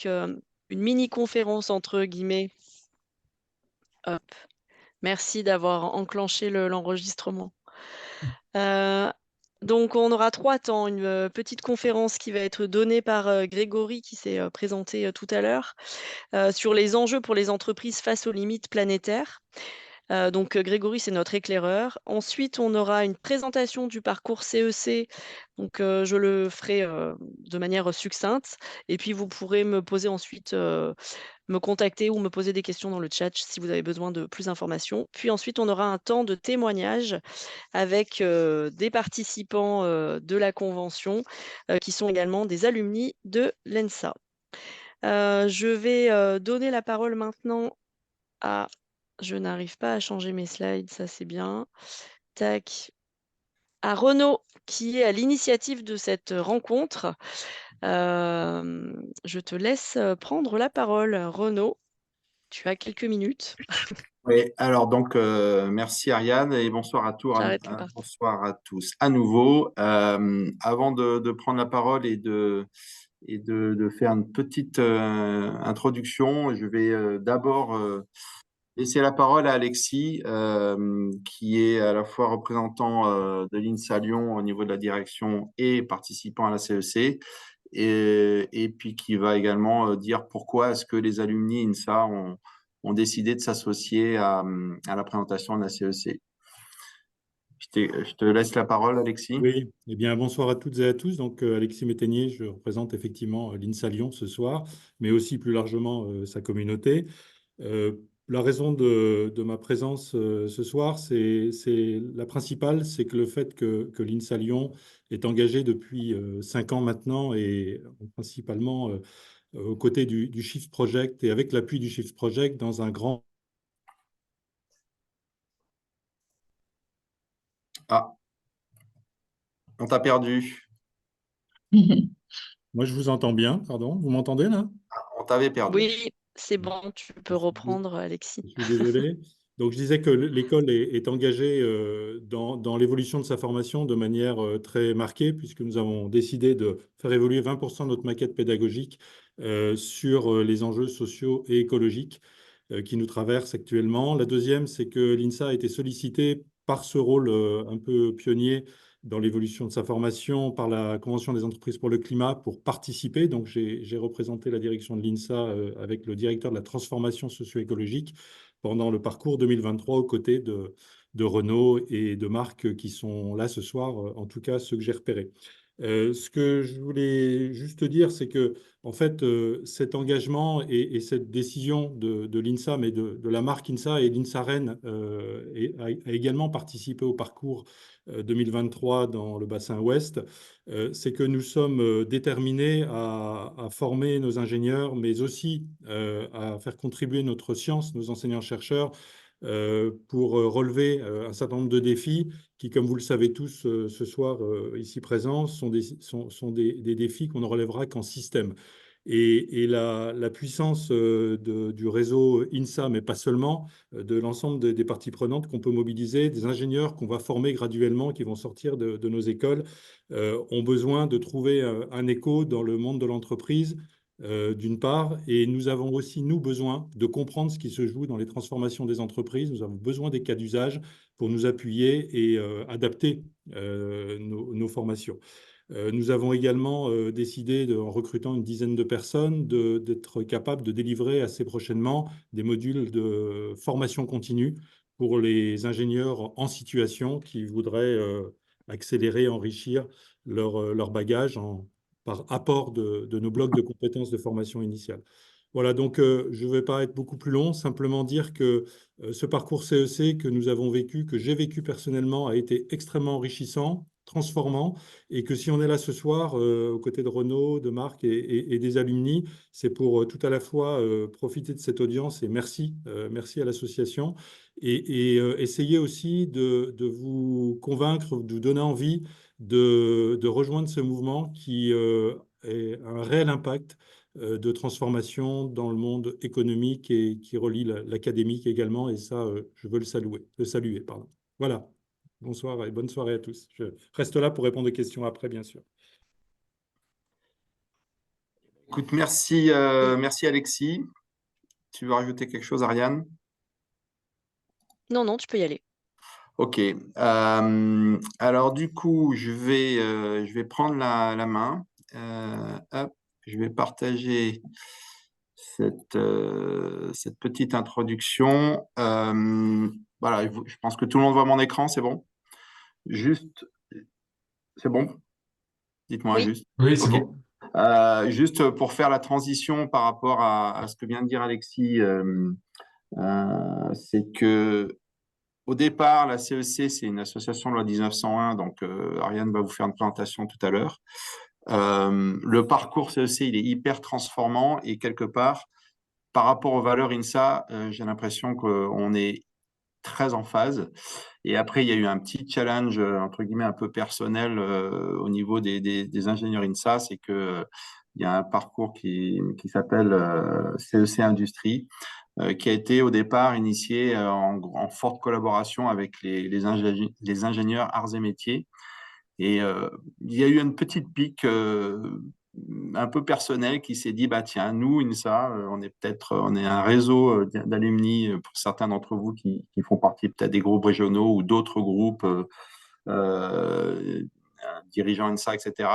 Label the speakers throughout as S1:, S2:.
S1: une mini-conférence entre guillemets. Hop, merci d'avoir enclenché l'enregistrement. Heu, donc on aura 3 temps. Une, petite conférence qui va être donnée par, Grégory qui s'est, présenté, tout à l'heure, sur les enjeux pour les entreprises face aux limites planétaires. Grégory, c'est notre éclaireur. Ensuite, on aura une présentation du parcours CEC, je le ferai, de manière succincte et puis vous pourrez me poser ensuite, me contacter ou me poser des questions dans le chat si vous avez besoin de plus d'informations. Puis ensuite, on aura un temps de témoignage avec, des participants, de la convention, qui sont également des alumni de l'ENSA. Je vais, donner la parole maintenant à je n'arrive pas à changer mes slides, ça c'est bien. Tac. À Renaud, qui est à l'initiative de cette rencontre. Je te laisse, prendre la parole. Renaud, tu as quelques minutes.
S2: Oui, alors donc merci Ariane et bonsoir
S1: J'arrête le parti.
S2: bonsoir à tous à nouveau. Avant de prendre la parole et de faire une petite introduction, je vais d'abord laisser la parole à Alexis, qui est à la fois représentant de l'INSA Lyon au niveau de la direction et participant à la CEC, et puis qui va également dire pourquoi est-ce que les alumni INSA ont décidé de s'associer à la présentation de la CEC. Je te laisse la parole, Alexis.
S3: Oui, eh bien, bonsoir à toutes et à tous. Donc, Alexis Métainier, je représente effectivement l'INSA Lyon ce soir, mais aussi plus largement sa communauté. Euh, la raison de ma présence ce soir, c'est la principale, c'est que le fait que l'INSA Lyon est engagé depuis 5 ans maintenant et principalement aux côtés du Shift Project et avec l'appui du Shift Project dans un grand...
S2: Ah, on t'a perdu.
S3: Moi, je vous entends bien, pardon. Vous m'entendez là?
S2: On t'avait perdu.
S1: Oui, c'est bon, tu peux reprendre, Alexis.
S3: Je suis désolé. Donc, je disais que l'école est engagée dans l'évolution de sa formation de manière très marquée, puisque nous avons décidé de faire évoluer 20% de notre maquette pédagogique sur les enjeux sociaux et écologiques qui nous traversent actuellement. La deuxième, c'est que l'INSA a été sollicité par ce rôle un peu pionnier dans l'évolution de sa formation par la Convention des entreprises pour le climat pour participer. Donc, j'ai représenté la direction de l'INSA avec le directeur de la transformation socio-écologique pendant le parcours 2023 aux côtés de Renaud et de Marc qui sont là ce soir, en tout cas ceux que j'ai repérés. Ce que je voulais juste dire, c'est que en fait, cet engagement et cette décision de l'INSA, mais de la marque INSA et l'INSA Rennes a également participé au parcours 2023 dans le bassin ouest, c'est que nous sommes déterminés à former nos ingénieurs, mais aussi à faire contribuer notre science, nos enseignants-chercheurs, pour relever un certain nombre de défis qui, comme vous le savez tous ce soir ici présents, sont des défis qu'on ne relèvera qu'en système. Et la puissance du réseau INSA, mais pas seulement, de l'ensemble des parties prenantes qu'on peut mobiliser, des ingénieurs qu'on va former graduellement, qui vont sortir de nos écoles, ont besoin de trouver un écho dans le monde de l'entreprise, d'une part, et nous avons aussi, nous, besoin de comprendre ce qui se joue dans les transformations des entreprises. Nous avons besoin des cas d'usage pour nous appuyer et adapter nos formations. Nous avons également décidé, en recrutant une dizaine de personnes, d'être capables de délivrer assez prochainement des modules de formation continue pour les ingénieurs en situation qui voudraient accélérer, enrichir leur bagage par apport de nos blocs de compétences de formation initiale. Voilà, donc je ne vais pas être beaucoup plus long, simplement dire que ce parcours CEC que nous avons vécu, que j'ai vécu personnellement, a été extrêmement enrichissant, transformant, et que si on est là ce soir, aux côtés de Renaud, de Marc et des alumni, c'est pour tout à la fois profiter de cette audience et merci à l'association, et essayer aussi de vous convaincre, de vous donner envie de rejoindre ce mouvement qui a un réel impact de transformation dans le monde économique et qui relie l'académique également. Et ça, je veux le saluer, pardon. Voilà. Bonsoir et bonne soirée à tous. Je reste là pour répondre aux questions après, bien sûr.
S2: Écoute, merci, merci Alexis. Tu veux rajouter quelque chose, Ariane?
S1: Non, non, tu peux y aller.
S2: Ok. Alors du coup, je vais prendre la main. Hop, je vais partager cette petite introduction. Voilà, je pense que tout le monde voit mon écran, c'est bon? Juste, c'est bon? Dites-moi
S1: Oui.
S2: juste.
S4: Oui, c'est
S2: Ok.
S4: bon.
S2: Juste pour faire la transition par rapport à ce que vient de dire Alexis, c'est que au départ, la CEC, c'est une association de loi 1901, donc Ariane va vous faire une présentation tout à l'heure. Le parcours CEC, il est hyper transformant et quelque part, par rapport aux valeurs INSA, j'ai l'impression qu'on est très en phase. Et après, il y a eu un petit challenge, entre guillemets, un peu personnel au niveau des ingénieurs INSA, c'est que il y a un parcours qui s'appelle CEC Industrie, qui a été au départ initié en forte collaboration avec les ingénieurs arts et métiers. Et il y a eu une petite pique un peu personnelle qui s'est dit, bah tiens, nous, INSA, on est un réseau d'alumni pour certains d'entre vous qui font partie peut-être des groupes régionaux ou d'autres groupes dirigeants INSA, etc.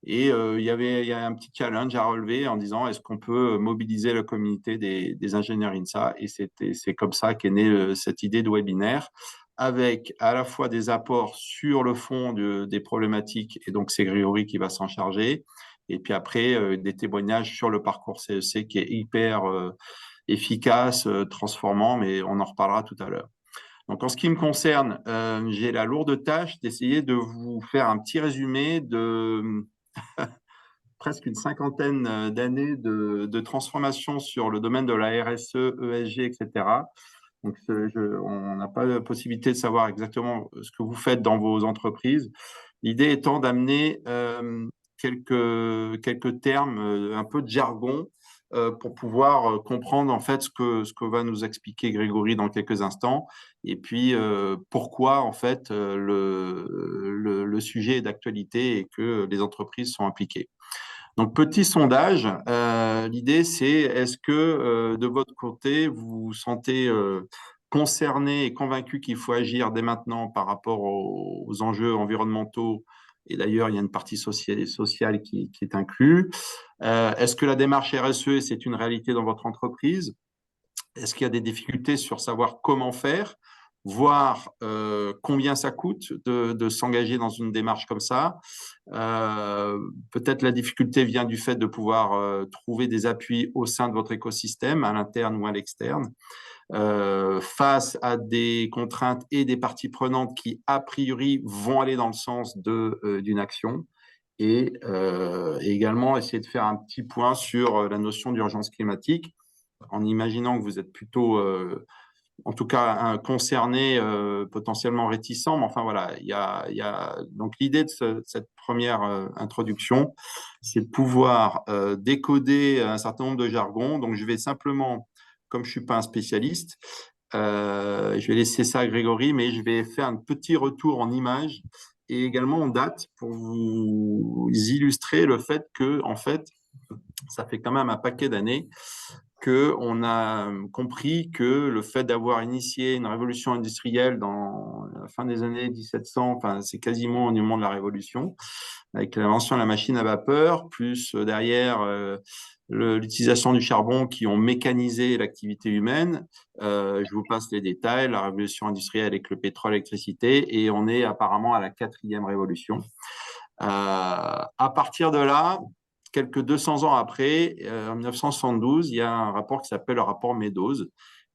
S2: Et il y a un petit challenge à relever en disant est-ce qu'on peut mobiliser la communauté des ingénieurs INSA? Et c'est comme ça qu'est née cette idée de webinaire, avec à la fois des apports sur le fond des problématiques, et donc c'est Grégory qui va s'en charger, et puis après des témoignages sur le parcours CEC qui est hyper efficace, transformant, mais on en reparlera tout à l'heure. Donc, en ce qui me concerne, j'ai la lourde tâche d'essayer de vous faire un petit résumé de presque une cinquantaine d'années de transformation sur le domaine de la RSE, ESG, etc. Donc, on n'a pas la possibilité de savoir exactement ce que vous faites dans vos entreprises. L'idée étant d'amener quelques termes, un peu de jargon, pour pouvoir comprendre en fait ce que va nous expliquer Grégory dans quelques instants, et puis pourquoi en fait le sujet est d'actualité et que les entreprises sont impliquées. Donc, petit sondage, l'idée c'est est-ce que de votre côté, vous vous sentez concerné et convaincu qu'il faut agir dès maintenant par rapport aux enjeux environnementaux, et d'ailleurs il y a une partie sociale qui est inclue. Est-ce que la démarche RSE, c'est une réalité dans votre entreprise? Est-ce qu'il y a des difficultés sur savoir comment faire, voir combien ça coûte de s'engager dans une démarche comme ça? Peut-être la difficulté vient du fait de pouvoir trouver des appuis au sein de votre écosystème, à l'interne ou à l'externe, face à des contraintes et des parties prenantes qui, a priori, vont aller dans le sens d'une action. Et également essayer de faire un petit point sur la notion d'urgence climatique, en imaginant que vous êtes plutôt, en tout cas, concerné, potentiellement réticent. Mais enfin, voilà, donc l'idée de cette première introduction, c'est de pouvoir décoder un certain nombre de jargons. Donc, je vais simplement, comme je ne suis pas un spécialiste, je vais laisser ça à Grégory, mais je vais faire un petit retour en images et également en date pour vous illustrer le fait que, en fait, ça fait quand même un paquet d'années qu'on a compris que le fait d'avoir initié une révolution industrielle dans la fin des années 1700, enfin, c'est quasiment au moment de la Révolution, avec l'invention de la machine à vapeur, plus derrière l'utilisation du charbon qui ont mécanisé l'activité humaine. Je vous passe les détails, la révolution industrielle avec le pétrole, l'électricité, et on est apparemment à la 4e révolution. À partir de là, quelques 200 ans après, en 1972, il y a un rapport qui s'appelle le rapport Meadows,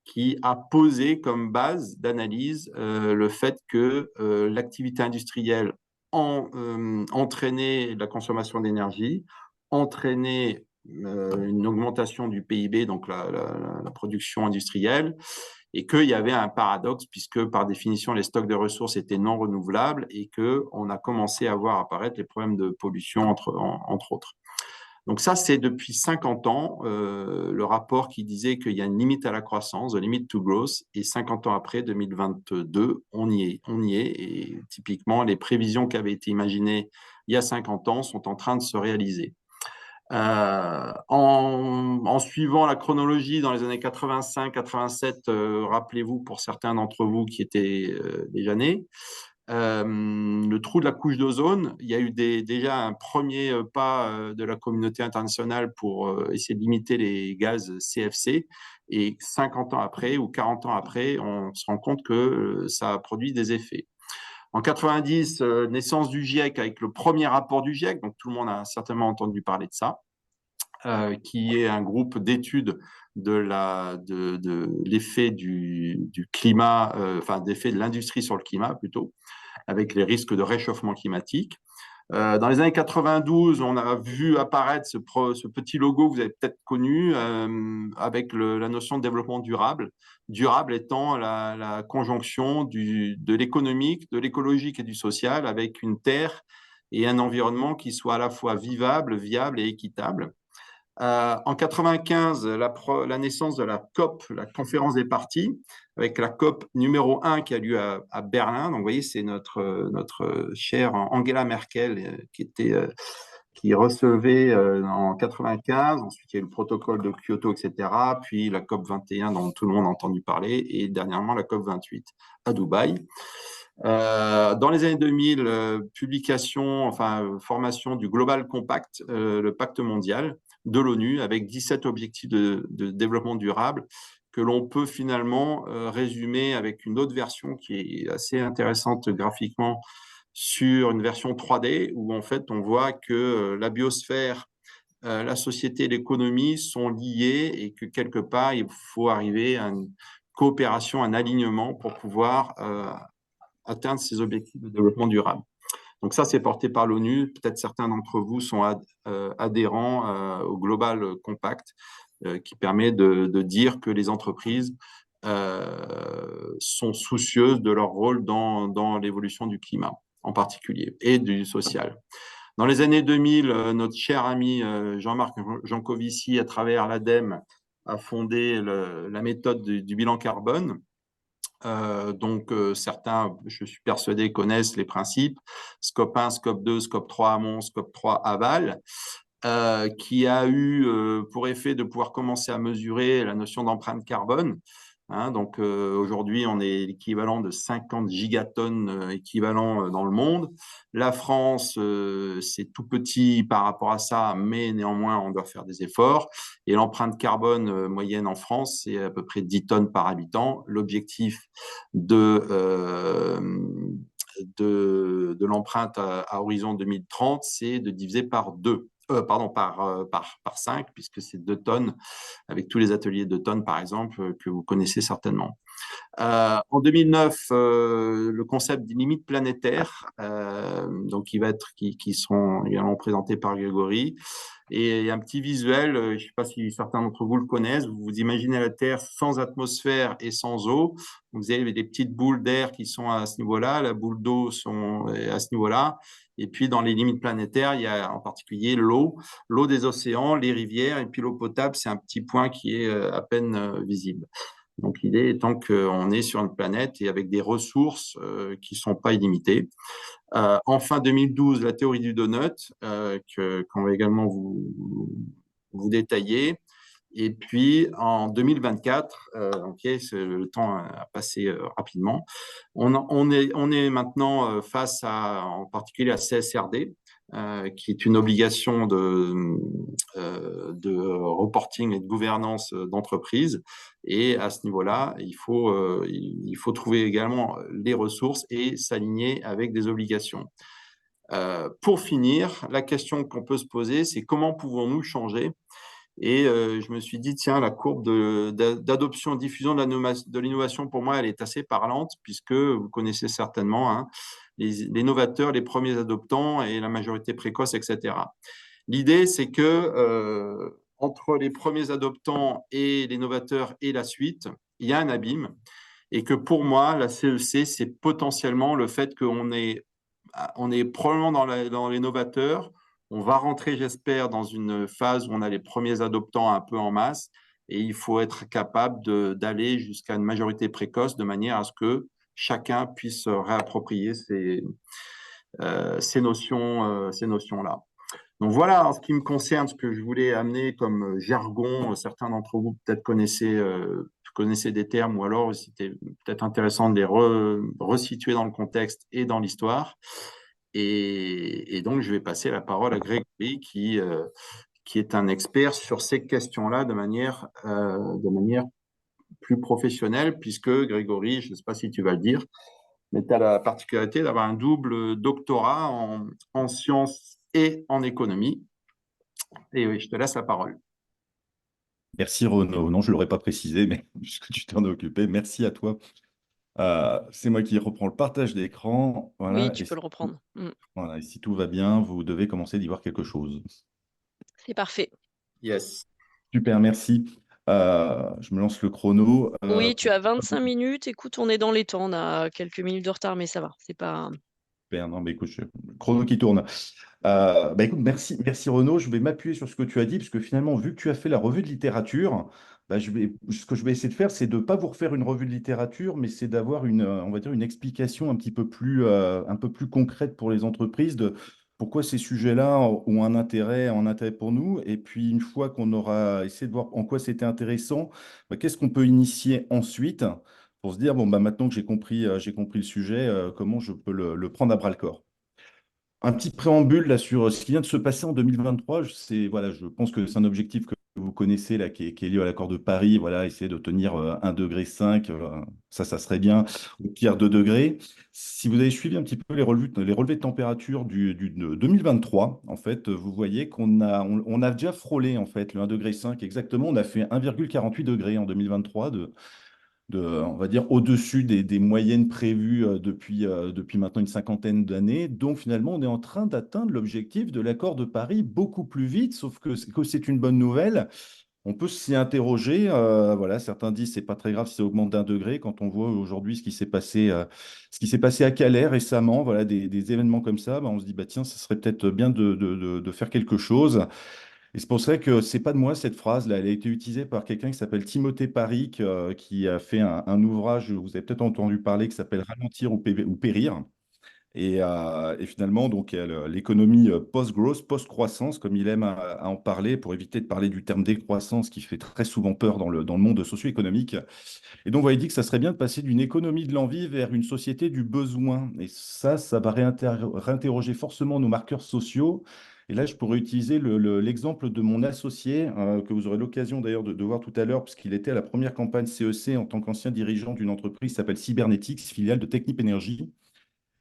S2: qui a posé comme base d'analyse le fait que l'activité industrielle entraînait la consommation d'énergie, entraînait une augmentation du PIB, donc la production industrielle, et qu'il y avait un paradoxe puisque par définition les stocks de ressources étaient non renouvelables et qu'on a commencé à voir apparaître les problèmes de pollution entre autres. Donc ça, c'est depuis 50 ans, le rapport qui disait qu'il y a une limite à la croissance, the limit to growth, et 50 ans après, 2022, on y est. Et typiquement, les prévisions qui avaient été imaginées il y a 50 ans sont en train de se réaliser. En suivant la chronologie, dans les années 85-87, rappelez-vous pour certains d'entre vous qui étaient déjà nés, le trou de la couche d'ozone, il y a eu déjà un premier pas de la communauté internationale pour essayer de limiter les gaz CFC. Et 50 ans après ou 40 ans après, on se rend compte que ça a produit des effets. En 90, naissance du GIEC avec le premier rapport du GIEC, donc tout le monde a certainement entendu parler de ça, qui est un groupe d'études de l'effet du climat, enfin d'effet de l'industrie sur le climat plutôt, avec les risques de réchauffement climatique. Dans les années 92, on a vu apparaître ce petit logo que vous avez peut-être connu avec la notion de développement durable. Durable étant la conjonction de l'économique, de l'écologique et du social avec une terre et un environnement qui soit à la fois vivable, viable et équitable. En 95, la naissance de la COP, la conférence des parties, avec la COP numéro 1 qui a lieu à Berlin. Donc, vous voyez, c'est notre chère Angela Merkel qui recevait en 95. Ensuite, il y a eu le protocole de Kyoto, etc. Puis la COP 21 dont tout le monde a entendu parler. Et dernièrement, la COP 28 à Dubaï. Dans les années 2000, formation du Global Compact, le pacte mondial de l'ONU, avec 17 objectifs de développement durable que l'on peut finalement résumer avec une autre version qui est assez intéressante graphiquement sur une version 3D où en fait on voit que la biosphère, la société et l'économie sont liées et que quelque part il faut arriver à une coopération, un alignement pour pouvoir atteindre ces objectifs de développement durable. Donc ça, c'est porté par l'ONU. Peut-être certains d'entre vous sont adhérents au Global Compact, qui permet de dire que les entreprises sont soucieuses de leur rôle dans l'évolution du climat, en particulier, et du social. Dans les années 2000, notre cher ami Jean-Marc Jancovici, à travers l'ADEME, a fondé la méthode du bilan carbone. Donc, certains, je suis persuadé, connaissent les principes. Scope 1, Scope 2, Scope 3 amont, Scope 3 aval, qui a eu pour effet de pouvoir commencer à mesurer la notion d'empreinte carbone. Hein, donc, aujourd'hui, on est l'équivalent de 50 gigatonnes équivalent dans le monde. La France, c'est tout petit par rapport à ça, mais néanmoins, on doit faire des efforts. Et l'empreinte carbone moyenne en France, c'est à peu près 10 tonnes par habitant. L'objectif de l'empreinte à horizon 2030, c'est de diviser par 2. Par 5, puisque c'est 2 tonnes, avec tous les ateliers de tonnes, par exemple, que vous connaissez certainement. En 2009, le concept des limites planétaires, donc qui seront également présentés par Grégory. Et un petit visuel, je ne sais pas si certains d'entre vous le connaissent, vous imaginez la Terre sans atmosphère et sans eau. Vous avez des petites boules d'air qui sont à ce niveau-là, la boule d'eau sont à ce niveau-là. Et puis, dans les limites planétaires, il y a en particulier l'eau des océans, les rivières, et puis l'eau potable, c'est un petit point qui est à peine visible. Donc, l'idée étant qu'on est sur une planète et avec des ressources qui ne sont pas illimitées. En fin 2012, la théorie du donut, qu'on va également vous détailler. Et puis, en 2024, le temps a passé rapidement, on est maintenant face en particulier à CSRD, qui est une obligation de reporting et de gouvernance d'entreprise. Et à ce niveau-là, il faut trouver également les ressources et s'aligner avec des obligations. Pour finir, la question qu'on peut se poser, c'est comment pouvons-nous changer ? Et je me suis dit, tiens, la courbe d'adoption et diffusion de l'innovation, pour moi, elle est assez parlante, puisque vous connaissez certainement hein, les novateurs, les premiers adoptants et la majorité précoce, etc. L'idée, c'est que entre les premiers adoptants et les novateurs et la suite, il y a un abîme. Et que pour moi, la CEC, c'est potentiellement le fait qu'on est probablement dans les novateurs. On va rentrer, j'espère, dans une phase où on a les premiers adoptants un peu en masse et il faut être capable d'aller jusqu'à une majorité précoce de manière à ce que chacun puisse réapproprier ces notions-là. Donc voilà, en ce qui me concerne, ce que je voulais amener comme jargon, certains d'entre vous peut-être connaissaient des termes ou alors c'était peut-être intéressant de les resituer dans le contexte et dans l'histoire. Et donc, je vais passer la parole à Grégory qui est un expert sur ces questions-là de manière plus professionnelle, puisque Grégory, je ne sais pas si tu vas le dire, mais tu as la particularité d'avoir un double doctorat en sciences et en économie. Et oui, je te laisse la parole.
S4: Merci Renaud. Non, je ne l'aurais pas précisé, mais puisque tu t'en es occupé, merci à toi. C'est moi qui reprends le partage d'écran.
S1: Oui,
S4: Voilà.
S1: tu peux le reprendre.
S4: Voilà. Et si tout va bien, vous devez commencer d'y voir quelque chose.
S1: C'est parfait.
S2: Yes.
S4: Super, merci. Je me lance le chrono.
S1: Oui, tu as 25 minutes. Écoute, on est dans les temps. On a quelques minutes de retard, mais ça va. C'est pas.
S4: Super, non, mais écoute, le chrono qui tourne. Écoute, merci Renaud. Je vais m'appuyer sur ce que tu as dit, parce que finalement, vu que tu as fait la revue de littérature, ce que je vais essayer de faire, c'est de ne pas vous refaire une revue de littérature, mais c'est d'avoir on va dire, une explication un peu plus concrète pour les entreprises de pourquoi ces sujets-là ont un intérêt pour nous. Et puis, une fois qu'on aura essayé de voir en quoi c'était intéressant, qu'est-ce qu'on peut initier ensuite pour se dire, bon, maintenant que j'ai compris le sujet, comment je peux le prendre à bras le corps. Un petit préambule là sur ce qui vient de se passer en 2023. Voilà, je pense que c'est un objectif que vous connaissez là, qui est lié à l'accord de Paris. Voilà, essayer de tenir 1,5 degré, ça serait bien. Au pire 2 degrés. Si vous avez suivi un petit peu les relevés de température de 2023, en fait, vous voyez on a déjà frôlé en fait le 1,5 degré exactement. On a fait 1,48 degrés en 2023 on va dire, au-dessus des moyennes prévues depuis maintenant une cinquantaine d'années. Donc finalement, on est en train d'atteindre l'objectif de l'accord de Paris beaucoup plus vite, sauf que c'est une bonne nouvelle. On peut s'y interroger. Voilà, certains disent c'est pas très grave si ça augmente d'1 degré. Quand on voit aujourd'hui ce qui s'est passé à Calais récemment, voilà, des événements comme ça, on se dit bah tiens, ça serait peut-être bien de faire quelque chose. Et c'est pour ça que c'est pas de moi cette phrase-là. Elle a été utilisée par quelqu'un qui s'appelle Timothée Paric, qui a fait un ouvrage, vous avez peut-être entendu parler, qui s'appelle Ralentir ou périr. Et finalement, donc, l'économie post-growth, post-croissance, comme il aime à en parler, pour éviter de parler du terme décroissance qui fait très souvent peur dans le monde socio-économique. Et donc, on va dire que ça serait bien de passer d'une économie de l'envie vers une société du besoin. Et ça va réinterroger forcément nos marqueurs sociaux. Et là, je pourrais utiliser l'exemple de mon associé, que vous aurez l'occasion d'ailleurs de voir tout à l'heure, puisqu'il était à la première campagne CEC en tant qu'ancien dirigeant d'une entreprise qui s'appelle Cybernetics, filiale de Technip Energy.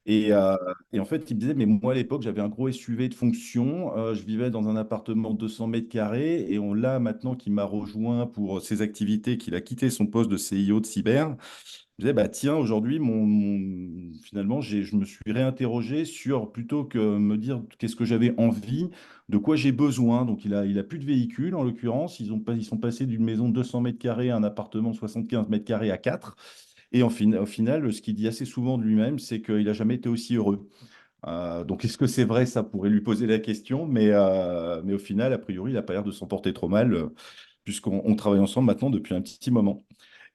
S4: Et, euh, et en fait, il me disait, mais moi à l'époque, j'avais un gros SUV de fonction, je vivais dans un appartement de 200 mètres carrés, et on l'a maintenant qui m'a rejoint pour ses activités, qu'il a quitté son poste de CIO de cyber. Je disais, bah tiens, aujourd'hui, finalement, je me suis réinterrogé sur, plutôt que me dire qu'est-ce que j'avais envie, de quoi j'ai besoin. Donc, il a plus de véhicule, en l'occurrence. Ils sont passés d'une maison de 200 mètres carrés à un appartement de 75 mètres carrés à 4. Et au final, ce qu'il dit assez souvent de lui-même, c'est qu'il n'a jamais été aussi heureux. Donc, est-ce que c'est vrai? Ça pourrait lui poser la question, mais au final, a priori, il n'a pas l'air de s'en porter trop mal, puisqu'on travaille ensemble maintenant depuis un petit moment.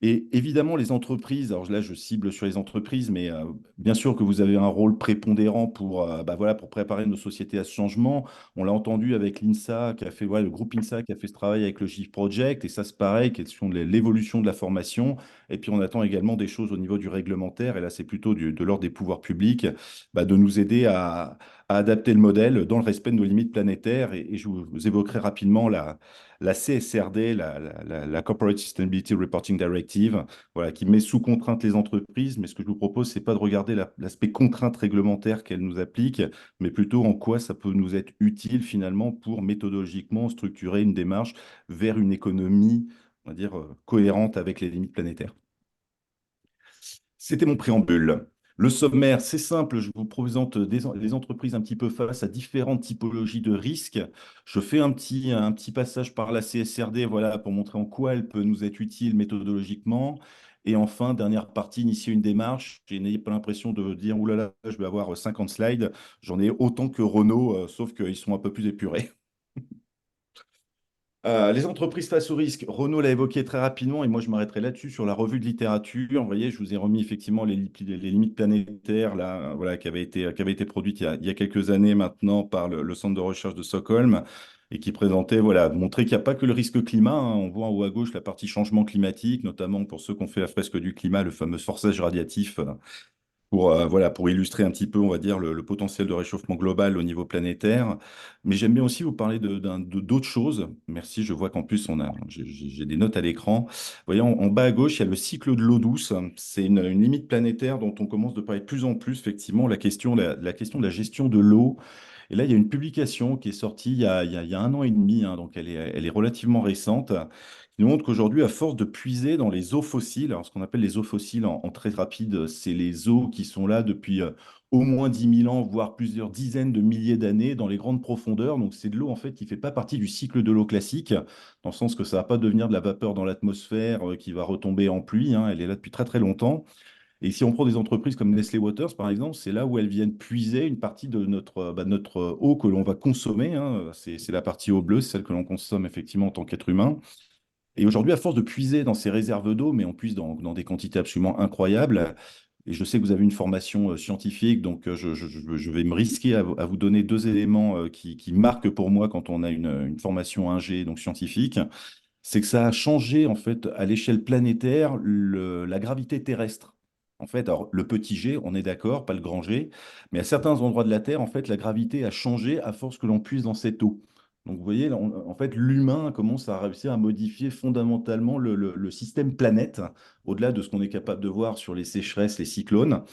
S4: Et évidemment, les entreprises, alors là, je cible sur les entreprises, mais bien sûr que vous avez un rôle prépondérant voilà, pour préparer nos sociétés à ce changement. On l'a entendu avec l'INSA, le groupe INSA qui a fait ce travail avec le GIF Project, et ça, c'est pareil, question de l'évolution de la formation. Et puis, on attend également des choses au niveau du réglementaire, et là, c'est plutôt de l'ordre des pouvoirs publics, de nous aider à adapter le modèle dans le respect de nos limites planétaires. Et je vous évoquerai rapidement la CSRD, la Corporate Sustainability Reporting Directive, voilà, qui met sous contrainte les entreprises. Mais ce que je vous propose, c'est pas de regarder l'aspect contrainte réglementaire qu'elle nous applique, mais plutôt en quoi ça peut nous être utile finalement pour méthodologiquement structurer une démarche vers une économie, on va dire, cohérente avec les limites planétaires. C'était mon préambule. Le sommaire, c'est simple, je vous présente les entreprises un petit peu face à différentes typologies de risques. Je fais un petit passage par la CSRD, voilà, pour montrer en quoi elle peut nous être utile méthodologiquement. Et enfin, dernière partie, initier une démarche. Et n'ayez pas l'impression de dire, ouh là là, je vais avoir 50 slides. J'en ai autant que Renault, sauf qu'ils sont un peu plus épurés. Les entreprises face au risque, Renaud l'a évoqué très rapidement et moi je m'arrêterai là-dessus sur la revue de littérature. Vous voyez, je vous ai remis effectivement les limites planétaires là, voilà, qui avaient été produites il y a quelques années maintenant par le centre de recherche de Stockholm et qui présentait, voilà, montrer qu'il n'y a pas que le risque climat, hein. On voit en haut à gauche la partie changement climatique, notamment pour ceux qui ont fait la fresque du climat, le fameux forçage radiatif voilà, pour illustrer un petit peu, on va dire, le potentiel de réchauffement global au niveau planétaire. Mais j'aime bien aussi vous parler d'autres choses. Merci, je vois qu'en plus, j'ai des notes à l'écran. Vous voyez, en bas à gauche, il y a le cycle de l'eau douce. C'est une limite planétaire dont on commence de parler de plus en plus, effectivement, la question de la gestion de l'eau. Et là, il y a une publication qui est sortie il y a 1 an et demi, hein, donc elle est relativement récente, qui nous montre qu'aujourd'hui, à force de puiser dans les eaux fossiles, alors ce qu'on appelle les eaux fossiles en très rapide, c'est les eaux qui sont là depuis au moins 10 000 ans, voire plusieurs dizaines de milliers d'années dans les grandes profondeurs. Donc c'est de l'eau en fait qui ne fait pas partie du cycle de l'eau classique, dans le sens que ça ne va pas devenir de la vapeur dans l'atmosphère qui va retomber en pluie, hein. Elle est là depuis très très longtemps. Et si on prend des entreprises comme Nestlé Waters, par exemple, c'est là où elles viennent puiser une partie de notre eau que l'on va consommer, hein. C'est la partie eau bleue, c'est celle que l'on consomme effectivement en tant qu'être humain. Et aujourd'hui, à force de puiser dans ces réserves d'eau, mais on puise dans des quantités absolument incroyables, et je sais que vous avez une formation scientifique, donc je vais me risquer à vous donner deux éléments qui marquent pour moi quand on a une formation ingé, donc scientifique. C'est que ça a changé en fait à l'échelle planétaire la gravité terrestre. En fait, alors le petit G, on est d'accord, pas le grand G, mais à certains endroits de la Terre, en fait, la gravité a changé à force que l'on puise dans cette eau. Donc vous voyez, là, en fait, l'humain commence à réussir à modifier fondamentalement le système planète, au-delà de ce qu'on est capable de voir sur les sécheresses, les cyclones.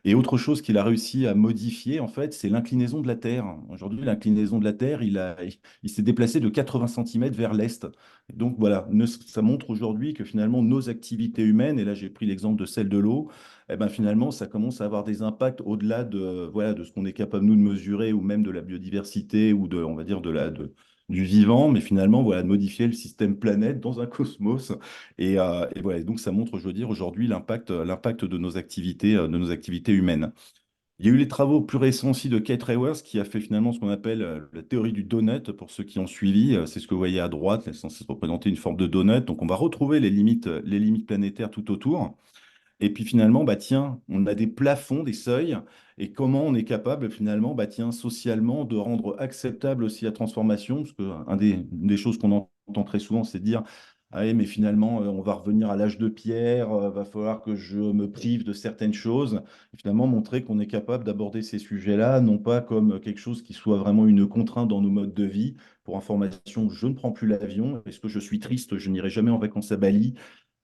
S4: Et autre chose qu'il a réussi à modifier, en fait, c'est l'inclinaison de la Terre. Aujourd'hui, l'inclinaison de la Terre, il s'est déplacé de 80 centimètres vers l'est. Donc voilà, ça montre aujourd'hui que finalement nos activités humaines, et là j'ai pris l'exemple de celle de l'eau, eh ben finalement ça commence à avoir des impacts au-delà voilà, de ce qu'on est capable nous de mesurer ou même de la biodiversité ou on va dire du vivant, mais finalement voilà, de modifier le système planète dans un cosmos. Et voilà, donc ça montre, je veux dire, aujourd'hui l'impact de nos activités humaines. Il y a eu les travaux plus récents aussi de Kate Raworth qui a fait finalement ce qu'on appelle la théorie du donut pour ceux qui ont suivi. C'est ce que vous voyez à droite, c'est censé représenter une forme de donut. Donc on va retrouver les limites planétaires tout autour. Et puis finalement, bah tiens, on a des plafonds, des seuils, et comment on est capable finalement, bah tiens, socialement, de rendre acceptable aussi la transformation, parce que une des choses qu'on entend très souvent, c'est de dire, ah oui, mais finalement, on va revenir à l'âge de pierre, va falloir que je me prive de certaines choses, et finalement montrer qu'on est capable d'aborder ces sujets-là, non pas comme quelque chose qui soit vraiment une contrainte dans nos modes de vie. Pour information, je ne prends plus l'avion. Est-ce que je suis triste? Je n'irai jamais en vacances à Bali.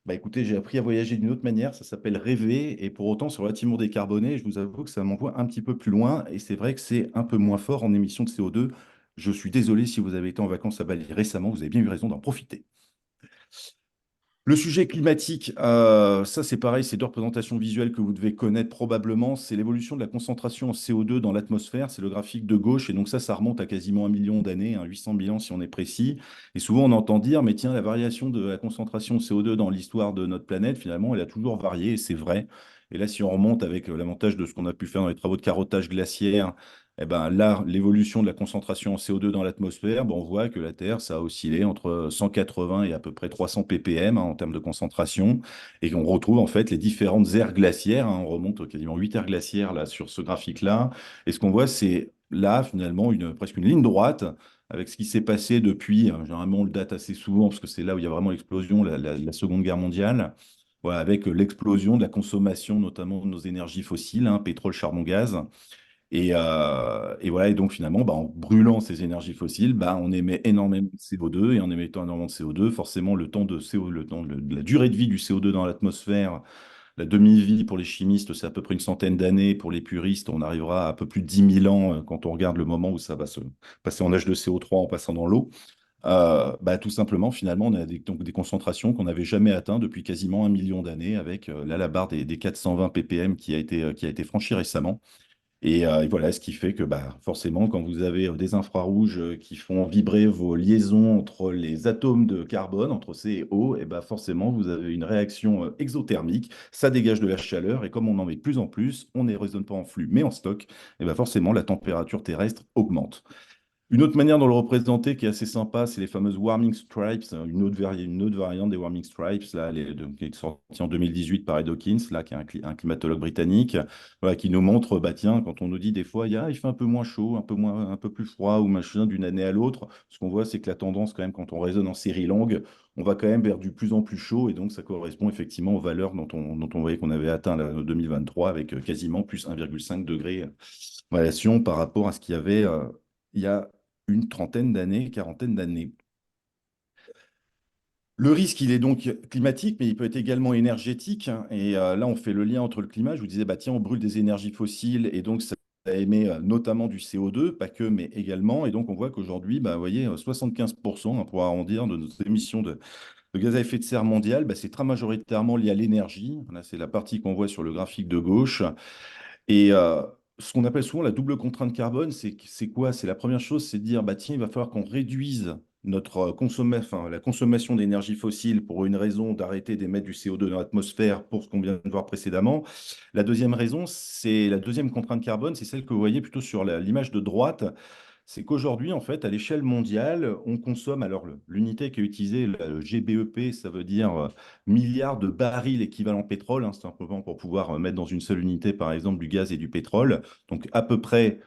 S4: Bah écoutez, j'ai appris à voyager d'une autre manière, ça s'appelle rêver, et pour autant c'est relativement décarboné. Je vous avoue que ça m'envoie un petit peu plus loin, et c'est vrai que c'est un peu moins fort en émissions de CO2. Je suis désolé si vous avez été en vacances à Bali récemment, vous avez bien eu raison d'en profiter. Le sujet climatique, ça c'est pareil, c'est deux représentations visuelles que vous devez connaître probablement. C'est l'évolution de la concentration en CO2 dans l'atmosphère, c'est le graphique de gauche, et donc ça remonte à quasiment 1 million d'années, hein, 800 000 ans si on est précis. Et souvent on entend dire, mais tiens, la variation de la concentration de CO2 dans l'histoire de notre planète, finalement, elle a toujours varié, et c'est vrai. Et là, si on remonte avec l'avantage de ce qu'on a pu faire dans les travaux de carottage glaciaire, eh ben là, l'évolution de la concentration en CO2 dans l'atmosphère, ben, on voit que la Terre, ça a oscillé entre 180 et à peu près 300 ppm, hein, en termes de concentration, et qu'on retrouve en fait les différentes aires glaciaires, hein. On remonte quasiment 8 aires glaciaires là sur ce graphique-là, et ce qu'on voit, c'est là finalement presque une ligne droite avec ce qui s'est passé depuis, généralement on le date assez souvent parce que c'est là où il y a vraiment l'explosion, la Seconde Guerre mondiale. Voilà, avec l'explosion de la consommation notamment de nos énergies fossiles, hein, pétrole, charbon, gaz. Et voilà, et donc finalement, bah, en brûlant ces énergies fossiles, bah, on émet énormément de CO2, et en émettant énormément de CO2, forcément, la durée de vie du CO2 dans l'atmosphère, la demi-vie pour les chimistes, c'est à peu près une centaine d'années. Pour les puristes, on arrivera à un peu plus de 10 000 ans quand on regarde le moment où ça va se passer en âge de CO3 en passant dans l'eau. Bah, tout simplement, finalement, on a donc des concentrations qu'on n'avait jamais atteintes depuis quasiment 1 million d'années, avec là la barre des 420 ppm qui a été franchie récemment. Et voilà, ce qui fait que bah, forcément, quand vous avez des infrarouges qui font vibrer vos liaisons entre les atomes de carbone, entre C et O, et bah, forcément, vous avez une réaction exothermique, ça dégage de la chaleur, et comme on en met de plus en plus, on ne raisonne pas en flux, mais en stock, et bah, forcément, la température terrestre augmente. Une autre manière de le représenter qui est assez sympa, c'est les fameuses Warming Stripes, hein, une autre variante des Warming Stripes, là, qui est sortie en 2018 par Ed Hawkins, là, qui est un climatologue britannique, voilà, qui nous montre, bah, tiens, quand on nous dit des fois, il fait un peu moins chaud, un peu plus froid ou machin d'une année à l'autre, ce qu'on voit, c'est que la tendance, quand même, quand on raisonne en série longue, on va quand même vers du plus en plus chaud, et donc ça correspond effectivement aux valeurs dont on voyait qu'on avait atteint là, en 2023, avec quasiment plus 1,5 degré variation par rapport à ce qu'il y avait il y a une trentaine d'années, quarantaine d'années. Le risque, il est donc climatique, mais il peut être également énergétique, hein. Et là, on fait le lien entre le climat. Je vous disais, bah, tiens, on brûle des énergies fossiles et donc ça émet notamment du CO2, pas que, mais également. Et donc, on voit qu'aujourd'hui, bah, vous voyez, 75%, hein, pour arrondir, de nos émissions de gaz à effet de serre mondial, bah, c'est très majoritairement lié à l'énergie. Là, c'est la partie qu'on voit sur le graphique de gauche. Et ce qu'on appelle souvent la double contrainte carbone, c'est quoi? C'est la première chose, c'est de dire, bah, tiens, il va falloir qu'on réduise la consommation d'énergie fossile pour une raison d'arrêter d'émettre du CO2 dans l'atmosphère pour ce qu'on vient de voir précédemment. La deuxième raison, c'est la deuxième contrainte carbone, c'est celle que vous voyez plutôt sur l'image de droite. C'est qu'aujourd'hui, en fait, à l'échelle mondiale, on consomme, alors l'unité qui est utilisée, le GBEP, ça veut dire milliards de barils équivalent pétrole, hein, simplement pour pouvoir mettre dans une seule unité, par exemple, du gaz et du pétrole. Donc, à peu près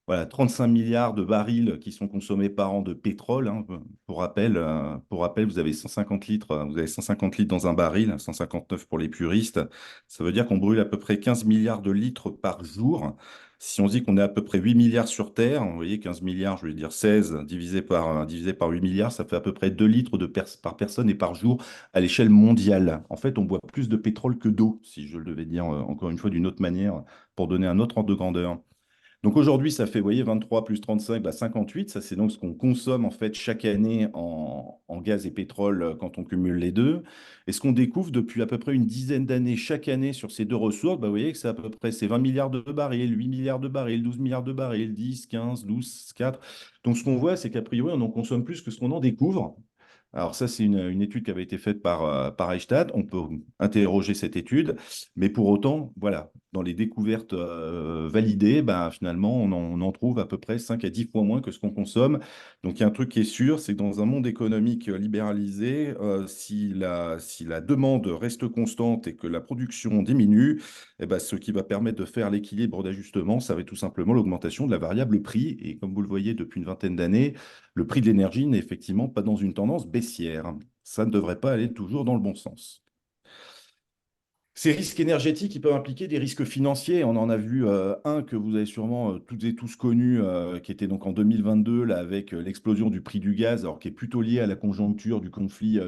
S4: voilà, 35 milliards de barils qui sont consommés par an de pétrole, hein. Pour rappel, vous avez 150 litres, vous avez 150 litres dans un baril, 159 pour les puristes. Ça veut dire qu'on brûle à peu près 15 milliards de litres par jour. Si on dit qu'on est à peu près 8 milliards sur Terre, vous voyez, 15 milliards, je vais dire 16 divisé par 8 milliards, ça fait à peu près 2 litres par personne et par jour à l'échelle mondiale. En fait, on boit plus de pétrole que d'eau, si je le devais dire encore une fois d'une autre manière, pour donner un autre ordre de grandeur. Donc aujourd'hui, ça fait, vous voyez, 23 plus 35, bah 58. Ça, c'est donc ce qu'on consomme en fait chaque année en gaz et pétrole quand on cumule les deux. Et ce qu'on découvre depuis à peu près une dizaine d'années, chaque année sur ces deux ressources, bah, vous voyez que c'est à peu près c'est 20 milliards de barils, 8 milliards de barils, 12 milliards de barils, 10, 15, 12, 4. Donc ce qu'on voit, c'est qu'a priori, on en consomme plus que ce qu'on en découvre. Alors ça, c'est une étude qui avait été faite par Reichstad. On peut interroger cette étude, mais pour autant, voilà, dans les découvertes validées, ben, finalement, on en trouve à peu près 5 à 10 fois moins que ce qu'on consomme. Donc il y a un truc qui est sûr, c'est que dans un monde économique libéralisé, si la demande reste constante et que la production diminue, eh ben, ce qui va permettre de faire l'équilibre d'ajustement, ça va être tout simplement l'augmentation de la variable prix. Et comme vous le voyez depuis une vingtaine d'années, le prix de l'énergie n'est effectivement pas dans une tendance baissière. Ça ne devrait pas aller toujours dans le bon sens. Ces risques énergétiques, ils peuvent impliquer des risques financiers. On en a vu un que vous avez sûrement toutes et tous connu, qui était donc en 2022, là, avec l'explosion du prix du gaz, alors qui est plutôt lié à la conjoncture du conflit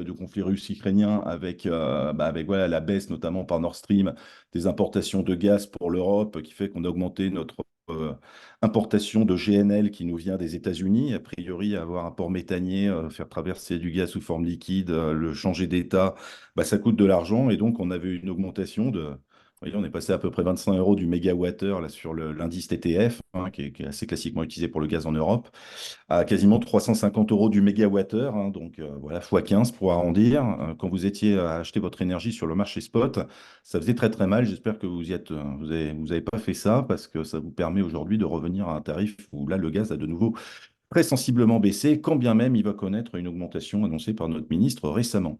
S4: russe-ukrainien, avec voilà, la baisse notamment par Nord Stream des importations de gaz pour l'Europe, qui fait qu'on a augmenté notre importation de GNL qui nous vient des États-Unis, a priori avoir un port méthanier, faire traverser du gaz sous forme liquide, le changer d'état, bah, ça coûte de l'argent et donc on avait une augmentation de. Vous voyez, on est passé à peu près 25 euros du mégawattheure là, sur l'indice TTF, hein, qui est assez classiquement utilisé pour le gaz en Europe, à quasiment 350 euros du mégawattheure, hein, donc voilà, fois 15 pour arrondir. Quand vous étiez à acheter votre énergie sur le marché spot, ça faisait très très mal. J'espère que vous avez pas fait ça parce que ça vous permet aujourd'hui de revenir à un tarif où là, le gaz a de nouveau très sensiblement baissé, quand bien même il va connaître une augmentation annoncée par notre ministre récemment.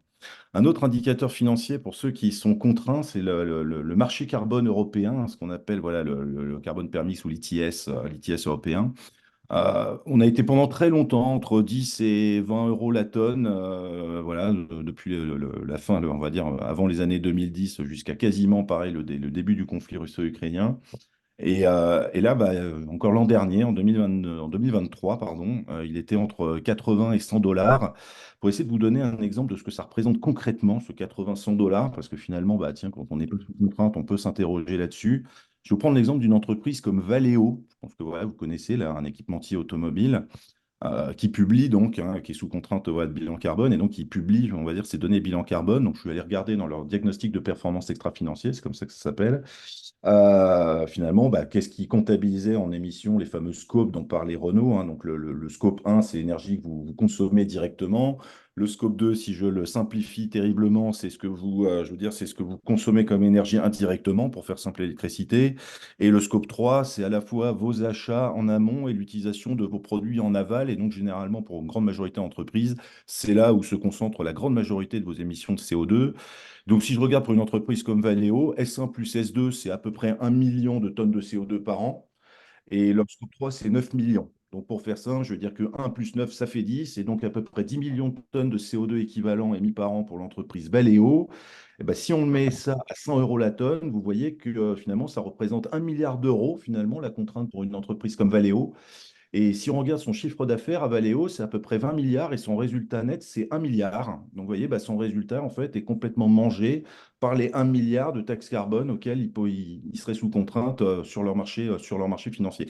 S4: Un autre indicateur financier pour ceux qui sont contraints, c'est le marché carbone européen, ce qu'on appelle voilà, le carbone permis ou l'ITS européen. On a été pendant très longtemps entre 10 et 20 euros la tonne, voilà, depuis la fin, on va dire avant les années 2010 jusqu'à quasiment pareil le début du conflit russo-ukrainien. Et là, bah, encore l'an dernier, en 2023, pardon, il était entre 80 et 100 dollars. Pour essayer de vous donner un exemple de ce que ça représente concrètement, ce 80-100 dollars, parce que finalement, bah, tiens, quand on est peu sous contrainte, on peut s'interroger là-dessus. Je vais vous prendre l'exemple d'une entreprise comme Valeo. Je pense que voilà, vous connaissez là, un équipementier automobile qui publie donc, hein, qui est sous contrainte voilà, de bilan carbone, et donc qui publie, on va dire, ces données bilan carbone. Donc je suis allé regarder dans leur diagnostic de performance extra-financier, c'est comme ça que ça s'appelle. Finalement, bah, qu'est-ce qui comptabilisait en émissions les fameux scopes dont parlait Renault, hein. Donc le scope 1, c'est l'énergie que vous consommez directement. Le scope 2, si je le simplifie terriblement, c'est ce que vous, je veux dire, c'est ce que vous consommez comme énergie indirectement, pour faire simple l'électricité. Et le scope 3, c'est à la fois vos achats en amont et l'utilisation de vos produits en aval. Et donc, généralement, pour une grande majorité d'entreprises, c'est là où se concentre la grande majorité de vos émissions de CO2. Donc, si je regarde pour une entreprise comme Valeo, S1 plus S2, c'est à peu près 1 million de tonnes de CO2 par an. Et leur scope 3, c'est 9 millions. Donc, pour faire ça, je veux dire que 1 plus 9, ça fait 10. Et donc, à peu près 10 millions de tonnes de CO2 équivalent émis par an pour l'entreprise Valeo. Et ben, si on met ça à 100 euros la tonne, vous voyez que finalement, ça représente 1 milliard d'euros, finalement, la contrainte pour une entreprise comme Valeo. Et si on regarde son chiffre d'affaires à Valeo, c'est à peu près 20 milliards et son résultat net, c'est 1 milliard. Donc, vous voyez, bah, son résultat, en fait, est complètement mangé par les 1 milliard de taxes carbone auxquelles il serait sous contrainte sur leur marché financier.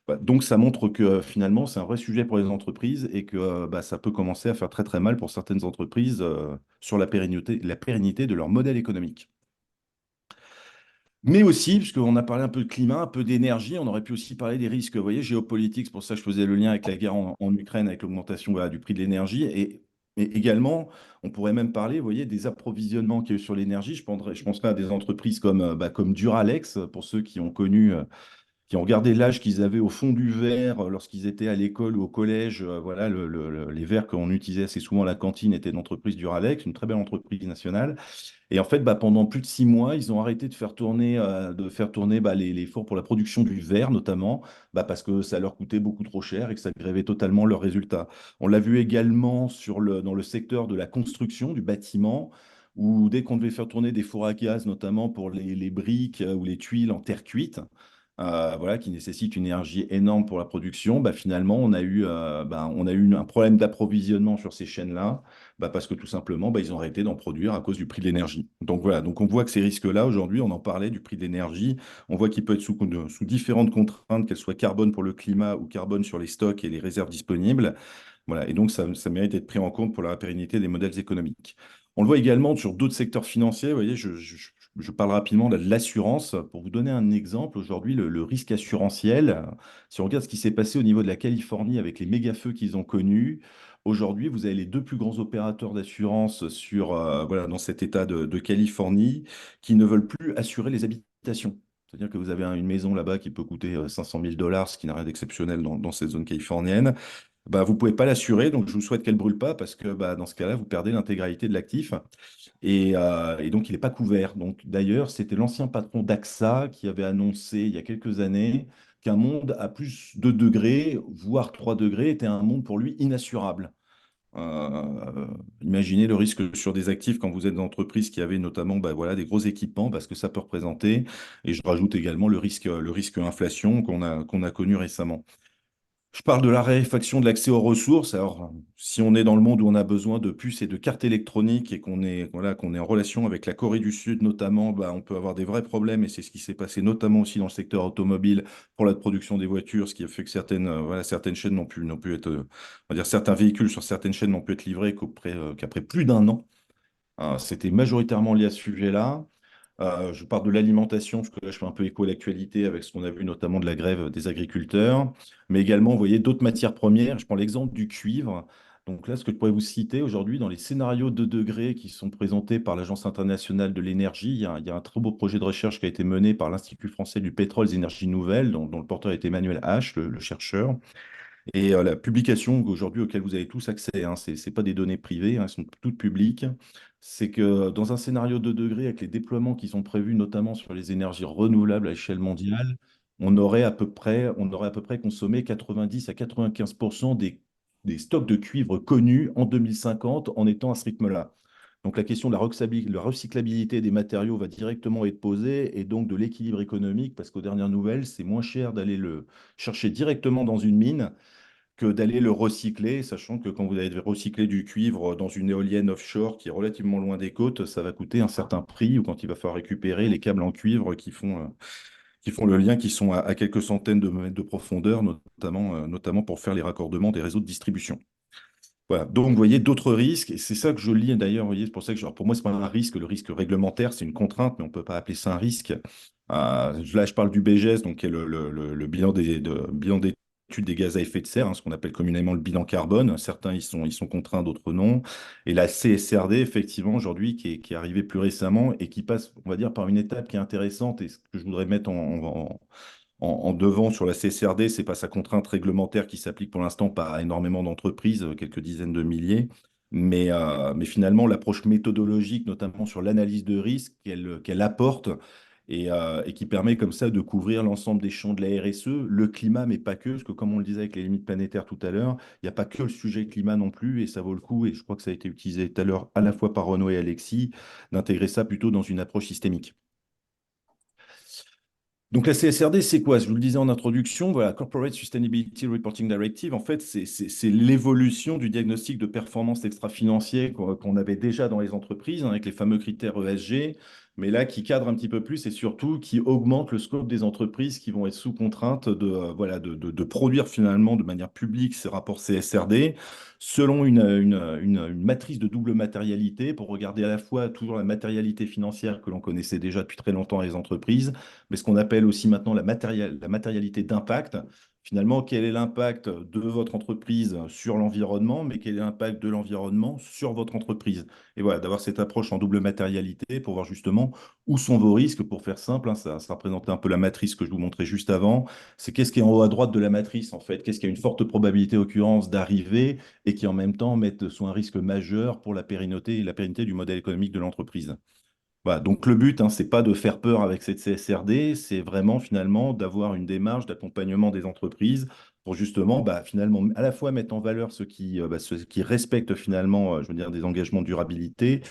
S4: Bah, donc, ça montre que finalement, c'est un vrai sujet pour les entreprises et que bah, ça peut commencer à faire très, très mal pour certaines entreprises sur la pérennité de leur modèle économique. Mais aussi, puisqu'on a parlé un peu de climat, un peu d'énergie, on aurait pu aussi parler des risques, vous voyez, géopolitiques. C'est pour ça que je faisais le lien avec la guerre en Ukraine, avec l'augmentation voilà, du prix de l'énergie. Et également, on pourrait même parler, vous voyez, des approvisionnements qu'il y a eu sur l'énergie. Je penserais à des entreprises comme Duralex, pour ceux qui ont connu qui ont regardé l'âge qu'ils avaient au fond du verre lorsqu'ils étaient à l'école ou au collège. Voilà, les verres qu'on utilisait assez souvent à la cantine étaient d'entreprise Duralex, une très belle entreprise nationale. Et en fait, bah, pendant plus de 6 mois, ils ont arrêté de faire tourner bah, les fours pour la production du verre, notamment, bah, parce que ça leur coûtait beaucoup trop cher et que ça grevait totalement leurs résultats. On l'a vu également dans le secteur de la construction, du bâtiment, où dès qu'on devait faire tourner des fours à gaz, notamment pour les briques ou les tuiles en terre cuite, voilà, qui nécessite une énergie énorme pour la production, bah, finalement, on a eu un problème d'approvisionnement sur ces chaînes-là, bah, parce que tout simplement, bah, ils ont arrêté d'en produire à cause du prix de l'énergie. Donc voilà, donc on voit que ces risques-là, aujourd'hui, on en parlait du prix de l'énergie, on voit qu'il peut être sous différentes contraintes, qu'elles soient carbone pour le climat ou carbone sur les stocks et les réserves disponibles. Voilà, et donc ça mérite d'être pris en compte pour la pérennité des modèles économiques. On le voit également sur d'autres secteurs financiers. Vous voyez, je parle rapidement là, de l'assurance. Pour vous donner un exemple, aujourd'hui, le risque assurantiel, si on regarde ce qui s'est passé au niveau de la Californie avec les méga-feux qu'ils ont connus, aujourd'hui, vous avez les deux plus grands opérateurs d'assurance voilà, dans cet état de Californie qui ne veulent plus assurer les habitations. C'est-à-dire que vous avez une maison là-bas qui peut coûter 500 000 dollars, ce qui n'a rien d'exceptionnel dans cette zone californienne. Bah, vous ne pouvez pas l'assurer, donc je vous souhaite qu'elle ne brûle pas parce que bah, dans ce cas-là, vous perdez l'intégralité de l'actif et donc il n'est pas couvert. Donc d'ailleurs, c'était l'ancien patron d'AXA qui avait annoncé il y a quelques années qu'un monde à plus de degrés, voire 3 degrés, était un monde pour lui inassurable. Imaginez le risque sur des actifs quand vous êtes dans une entreprise qui avait notamment bah, voilà, des gros équipements, parce que ça peut représenter. Et je rajoute également le risque inflation qu'on a connu récemment. Je parle de la raréfaction de l'accès aux ressources. Alors, si on est dans le monde où on a besoin de puces et de cartes électroniques et qu'on est en relation avec la Corée du Sud notamment, bah, on peut avoir des vrais problèmes et c'est ce qui s'est passé notamment aussi dans le secteur automobile pour la production des voitures, ce qui a fait que certaines chaînes n'ont pu être, on va dire certains véhicules sur certaines chaînes n'ont pu être livrés qu'après plus d'un an. C'était majoritairement lié à ce sujet-là. Je parle de l'alimentation, parce que là, je fais un peu écho à l'actualité avec ce qu'on a vu notamment de la grève des agriculteurs, mais également, vous voyez, d'autres matières premières. Je prends l'exemple du cuivre. Donc là, ce que je pourrais vous citer aujourd'hui, dans les scénarios de degrés qui sont présentés par l'Agence internationale de l'énergie, il y a un très beau projet de recherche qui a été mené par l'Institut français du pétrole et des énergies nouvelles, dont le porteur est Emmanuel H, le chercheur. Et la publication aujourd'hui auquel vous avez tous accès, hein, ce n'est pas des données privées, hein, elles sont toutes publiques, c'est que dans un scénario de degrés, avec les déploiements qui sont prévus, notamment sur les énergies renouvelables à échelle mondiale, on aurait à peu près consommé 90 à 95% des stocks de cuivre connus en 2050 en étant à ce rythme-là. Donc la question de la recyclabilité des matériaux va directement être posée et donc de l'équilibre économique, parce qu'aux dernières nouvelles, c'est moins cher d'aller le chercher directement dans une mine que d'aller le recycler, sachant que quand vous allez recycler du cuivre dans une éolienne offshore qui est relativement loin des côtes, ça va coûter un certain prix, ou quand il va falloir récupérer les câbles en cuivre qui font le lien, qui sont à quelques centaines de mètres de profondeur, notamment pour faire les raccordements des réseaux de distribution. Voilà. Donc, vous voyez d'autres risques, et c'est ça que je lis d'ailleurs. Vous voyez, c'est pour ça que pour moi, c'est pas un risque. Le risque réglementaire, c'est une contrainte, mais on ne peut pas appeler ça un risque. Là, je parle du BGS, donc qui est le bilan d'études l'étude des gaz à effet de serre, hein, ce qu'on appelle communément le bilan carbone. Certains ils sont contraints, d'autres non. Et la CSRD, effectivement, aujourd'hui, qui est arrivée plus récemment et qui passe, on va dire, par une étape qui est intéressante et ce que je voudrais mettre en devant sur la CSRD, c'est pas sa contrainte réglementaire qui s'applique pour l'instant pas à énormément d'entreprises, quelques dizaines de milliers, mais finalement l'approche méthodologique, notamment sur l'analyse de risque qu'elle apporte et qui permet comme ça de couvrir l'ensemble des champs de la RSE, le climat, mais pas que, parce que comme on le disait avec les limites planétaires tout à l'heure, il n'y a pas que le sujet climat non plus, et ça vaut le coup, et je crois que ça a été utilisé tout à l'heure à la fois par Renaud et Alexis, d'intégrer ça plutôt dans une approche systémique. Donc la CSRD, c'est quoi? Je vous le disais en introduction, voilà, Corporate Sustainability Reporting Directive, en fait, c'est l'évolution du diagnostic de performance extra-financier qu'on avait déjà dans les entreprises, hein, avec les fameux critères ESG, mais là, qui cadre un petit peu plus et surtout qui augmente le scope des entreprises qui vont être sous contrainte voilà, de produire finalement de manière publique ces rapports CSRD selon une matrice de double matérialité pour regarder à la fois toujours la matérialité financière que l'on connaissait déjà depuis très longtemps les entreprises, mais ce qu'on appelle aussi maintenant la matérialité d'impact. Finalement, quel est l'impact de votre entreprise sur l'environnement, mais quel est l'impact de l'environnement sur votre entreprise? Et voilà, d'avoir cette approche en double matérialité pour voir justement où sont vos risques. Pour faire simple, hein, ça représentait un peu la matrice que je vous montrais juste avant. C'est qu'est-ce qui est en haut à droite de la matrice, en fait? Qu'est-ce qui a une forte probabilité, occurrence, d'arriver et qui en même temps met sous un risque majeur pour la pérennité du modèle économique de l'entreprise? Voilà, donc le but, hein, c'est pas de faire peur avec cette CSRD, c'est vraiment finalement d'avoir une démarche d'accompagnement des entreprises pour justement finalement à la fois mettre en valeur ceux qui respectent finalement, je veux dire, des engagements de durabilité,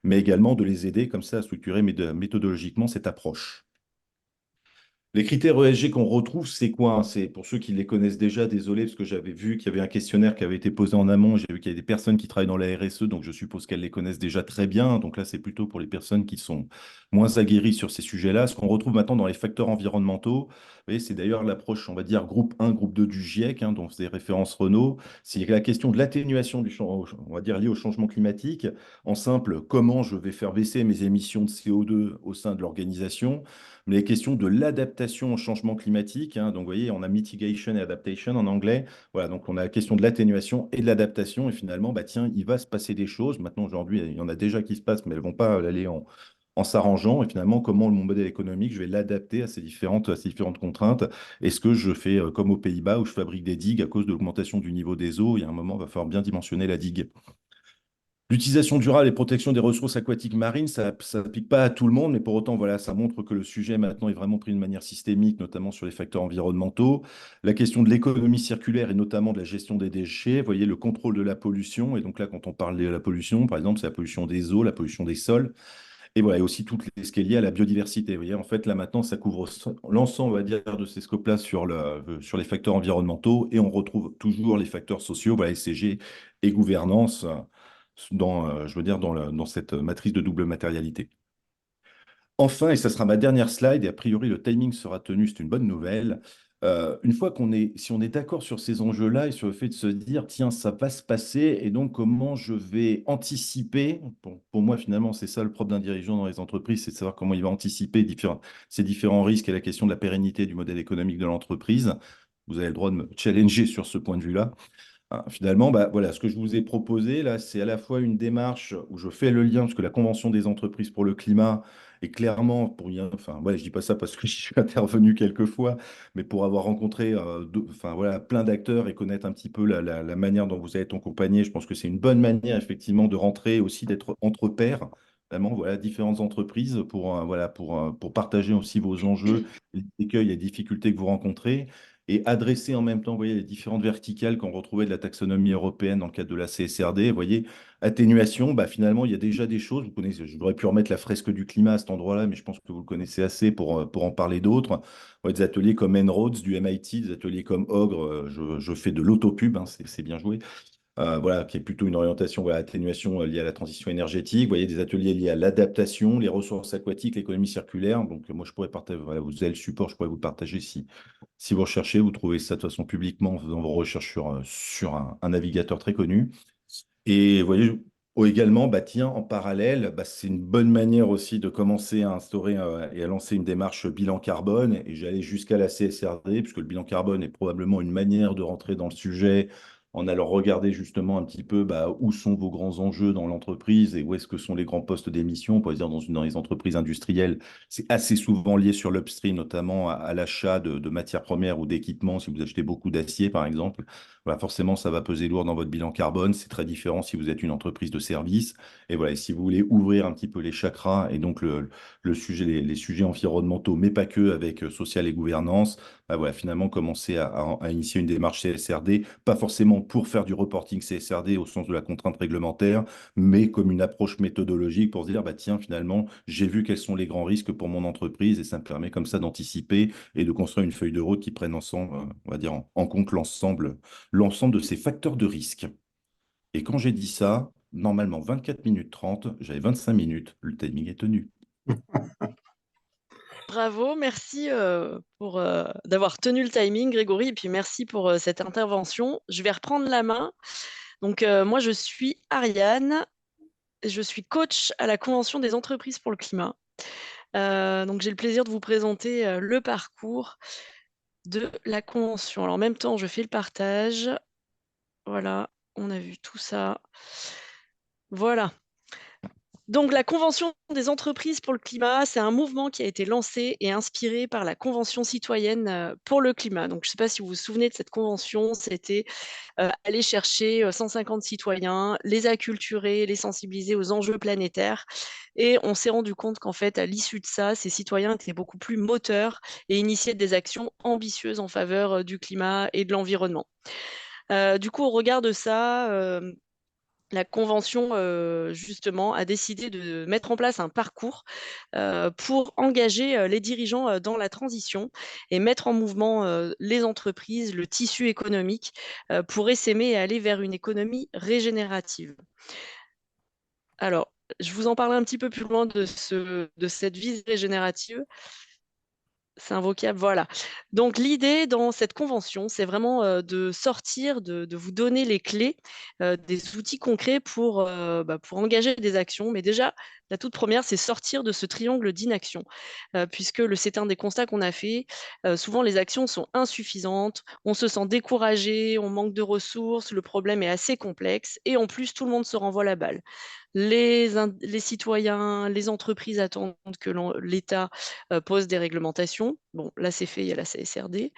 S4: mais également de les aider comme ça à structurer méthodologiquement cette approche. Les critères ESG qu'on retrouve, c'est quoi? C'est pour ceux qui les connaissent déjà, désolé, parce que j'avais vu qu'il y avait un questionnaire qui avait été posé en amont. J'ai vu qu'il y avait des personnes qui travaillent dans la RSE, donc je suppose qu'elles les connaissent déjà très bien. Donc là, c'est plutôt pour les personnes qui sont moins aguerries sur ces sujets-là. Ce qu'on retrouve maintenant dans les facteurs environnementaux, vous voyez, c'est d'ailleurs l'approche, on va dire, groupe 1, groupe 2 du GIEC, hein, dont c'est référence Renault. C'est la question de l'atténuation on va dire, liée au changement climatique. En simple, comment je vais faire baisser mes émissions de CO2 au sein de l'organisation, mais les questions de l'adaptation au changement climatique, hein, donc vous voyez, on a mitigation et adaptation en anglais. Voilà, donc on a la question de l'atténuation et de l'adaptation. Et finalement, tiens, il va se passer des choses. Maintenant, aujourd'hui, il y en a déjà qui se passent, mais elles ne vont pas aller en s'arrangeant. Et finalement, comment mon modèle économique, je vais l'adapter à ces différentes contraintes. Est-ce que je fais comme aux Pays-Bas où je fabrique des digues à cause de l'augmentation du niveau des eaux? Il y a un moment, il va falloir bien dimensionner la digue. L'utilisation durable et protection des ressources aquatiques marines, ça ne s'applique pas à tout le monde, mais pour autant, voilà, ça montre que le sujet maintenant est vraiment pris de manière systémique, notamment sur les facteurs environnementaux. La question de l'économie circulaire et notamment de la gestion des déchets, vous voyez, le contrôle de la pollution. Et donc là, quand on parle de la pollution, par exemple, c'est la pollution des eaux, la pollution des sols. Et voilà, et aussi ce qui est lié à la biodiversité. Vous voyez, en fait, là maintenant, ça couvre l'ensemble, on va dire, de ces scopes-là sur les facteurs environnementaux. Et on retrouve toujours les facteurs sociaux, voilà, ESG et gouvernance je veux dire, dans cette matrice de double matérialité. Enfin, et ça sera ma dernière slide, et a priori le timing sera tenu, c'est une bonne nouvelle. Une fois si on est d'accord sur ces enjeux-là et sur le fait de se dire, tiens, ça va se passer, et donc comment je vais anticiper, pour moi finalement c'est ça le propre d'un dirigeant dans les entreprises, c'est de savoir comment il va anticiper ces différents risques et la question de la pérennité du modèle économique de l'entreprise. Vous avez le droit de me challenger sur ce point de vue-là. Finalement, voilà, ce que je vous ai proposé là, c'est à la fois une démarche où je fais le lien, parce que la Convention des entreprises pour le climat est clairement, enfin, ouais, je dis pas ça parce que j'y suis intervenu quelques fois, mais pour avoir rencontré enfin, voilà, plein d'acteurs et connaître un petit peu la manière dont vous êtes accompagné, je pense que c'est une bonne manière effectivement de rentrer aussi, d'être entre pairs. Vraiment, voilà, différentes entreprises pour partager aussi vos enjeux, les écueils, les difficultés que vous rencontrez et adresser en même temps, vous voyez, les différentes verticales qu'on retrouvait de la taxonomie européenne dans le cadre de la CSRD. Vous voyez, atténuation, finalement, il y a déjà des choses. Vous connaissez, je voudrais pu remettre la fresque du climat à cet endroit-là, mais je pense que vous le connaissez assez pour en parler d'autres. Ouais, des ateliers comme En-ROADS du MIT, des ateliers comme Ogre, je fais de l'autopub, hein, c'est bien joué. Voilà, qui est plutôt une orientation, voilà, atténuation liée à la transition énergétique. Vous voyez, des ateliers liés à l'adaptation, les ressources aquatiques, l'économie circulaire. Donc, moi, je pourrais partager, voilà, vous avez le support, je pourrais vous le partager si vous recherchez. Vous trouvez ça de toute façon publiquement en faisant vos recherches sur un navigateur très connu. Et vous voyez, Ou également, bah, tiens, en parallèle, bah, c'est une bonne manière aussi de commencer à instaurer et à lancer une démarche bilan carbone. Et j'allais jusqu'à la CSRD, puisque le bilan carbone est probablement une manière de rentrer dans le sujet en allant regarder justement un petit peu bah, où sont vos grands enjeux dans l'entreprise et où est-ce que sont les grands postes d'émission. On pourrait dire dans les entreprises industrielles, c'est assez souvent lié sur l'upstream, notamment à l'achat de matières premières ou d'équipements. Si vous achetez beaucoup d'acier, par exemple, voilà, forcément, ça va peser lourd dans votre bilan carbone. C'est très différent si vous êtes une entreprise de service. Et voilà, et si vous voulez ouvrir un petit peu les chakras et donc le sujet, les sujets environnementaux, mais pas que, avec social et gouvernance, bah voilà, finalement, commencer à initier une démarche CSRD, pas forcément pour faire du reporting CSRD au sens de la contrainte réglementaire, mais comme une approche méthodologique pour se dire, bah tiens, finalement, j'ai vu quels sont les grands risques pour mon entreprise et ça me permet comme ça d'anticiper et de construire une feuille de route qui prenne ensemble, on va dire, en compte l'ensemble de ces facteurs de risque. Et quand j'ai dit ça, normalement 24 minutes 30, j'avais 25 minutes, le timing est tenu.
S1: Bravo, merci pour d'avoir tenu le timing, Grégory, et puis merci pour cette intervention. Je vais reprendre la main. Donc, moi, je suis Ariane, je suis coach à la Convention des entreprises pour le climat. Donc, j'ai le plaisir de vous présenter le parcours de la convention. Alors, en même temps, je fais le partage. Voilà, on a vu tout ça. Voilà. Donc, la Convention des entreprises pour le climat, c'est un mouvement qui a été lancé et inspiré par la Convention citoyenne pour le climat. Donc, je ne sais pas si vous vous souvenez de cette convention, c'était aller chercher 150 citoyens, les acculturer, les sensibiliser aux enjeux planétaires. Et on s'est rendu compte qu'en fait, à l'issue de ça, ces citoyens étaient beaucoup plus moteurs et initiaient des actions ambitieuses en faveur du climat et de l'environnement. Du coup, au regard de ça, la Convention, justement, a décidé de mettre en place un parcours pour engager les dirigeants dans la transition et mettre en mouvement les entreprises, le tissu économique, pour essaimer et aller vers une économie régénérative. Alors, je vous en parle un petit peu plus loin de cette visée régénérative. C'est un vocable, voilà. Donc l'idée dans cette convention, c'est vraiment de sortir, de vous donner les clés, des outils concrets pour engager des actions. Mais déjà, la toute première, c'est sortir de ce triangle d'inaction, puisque c'est un des constats qu'on a fait. Souvent, les actions sont insuffisantes, on se sent découragé, on manque de ressources, le problème est assez complexe, et en plus, tout le monde se renvoie la balle. Les citoyens, les entreprises attendent que l'État pose des réglementations. Bon, là, c'est fait, il y a la CSRD.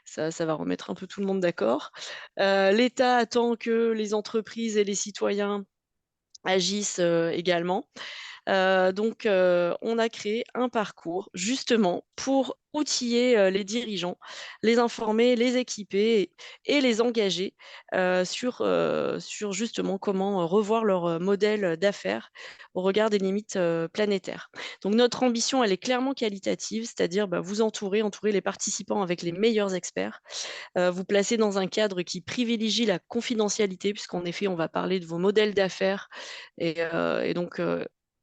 S1: Ça va remettre un peu tout le monde d'accord. L'État attend que les entreprises et les citoyens agissent également. Donc, on a créé un parcours justement pour outiller les dirigeants, les informer, les équiper et les engager sur justement comment revoir leur modèle d'affaires au regard des limites planétaires. Donc, notre ambition, elle est clairement qualitative, c'est-à-dire vous entourer les participants avec les meilleurs experts, vous placer dans un cadre qui privilégie la confidentialité, puisqu'en effet, on va parler de vos modèles d'affaires et donc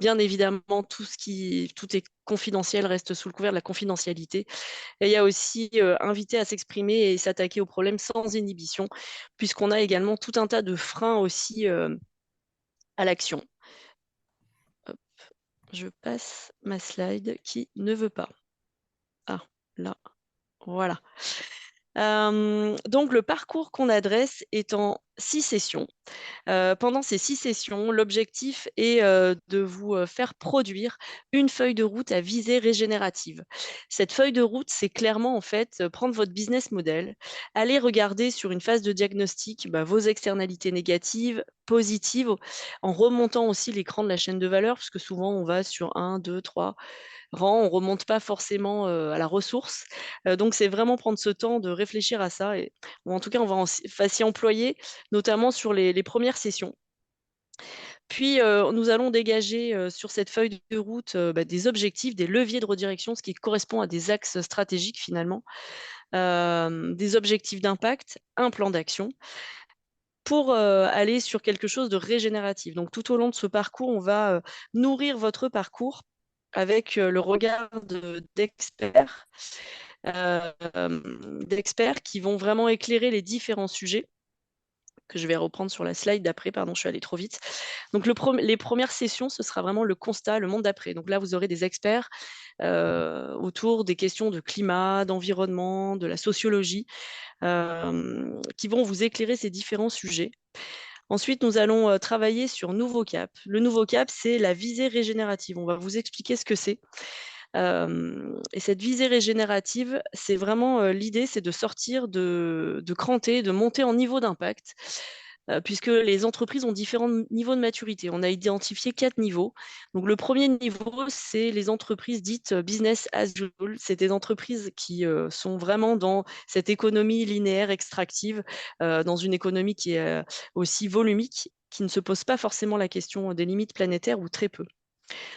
S1: bien évidemment, tout est confidentiel, reste sous le couvert de la confidentialité. Et il y a aussi invité à s'exprimer et s'attaquer aux problèmes sans inhibition, puisqu'on a également tout un tas de freins aussi à l'action. Hop, je passe ma slide qui ne veut pas. Ah, là, voilà. Donc, le parcours qu'on adresse est en 6 sessions. Pendant ces 6 sessions, l'objectif est de vous faire produire une feuille de route à visée régénérative. Cette feuille de route, c'est clairement en fait prendre votre business model, aller regarder sur une phase de diagnostic vos externalités négatives, positives, en remontant aussi l'écran de la chaîne de valeur, parce que souvent on va sur 1, 2, 3 rangs, on ne remonte pas forcément à la ressource. Donc c'est vraiment prendre ce temps de réfléchir à ça, ou en tout cas on va s'y employer notamment sur les premières sessions. Puis, nous allons dégager sur cette feuille de route des objectifs, des leviers de redirection, ce qui correspond à des axes stratégiques finalement, des objectifs d'impact, un plan d'action pour aller sur quelque chose de régénératif. Donc, tout au long de ce parcours, on va nourrir votre parcours avec le regard d'experts, d'experts qui vont vraiment éclairer les différents sujets que je vais reprendre sur la slide d'après, pardon, je suis allée trop vite. Donc les premières sessions, ce sera vraiment le constat, le monde d'après. Donc là, vous aurez des experts autour des questions de climat, d'environnement, de la sociologie, qui vont vous éclairer ces différents sujets. Ensuite, nous allons travailler sur Nouveau Cap. Le Nouveau Cap, c'est la visée régénérative. On va vous expliquer ce que c'est. Et cette visée régénérative, c'est vraiment l'idée, c'est de sortir de cranter, de monter en niveau d'impact, puisque les entreprises ont différents niveaux de maturité. On a identifié 4 niveaux. Donc le premier niveau, c'est les entreprises dites business as usual. C'est des entreprises qui sont vraiment dans cette économie linéaire extractive, dans une économie qui est aussi volumique, qui ne se pose pas forcément la question des limites planétaires ou très peu.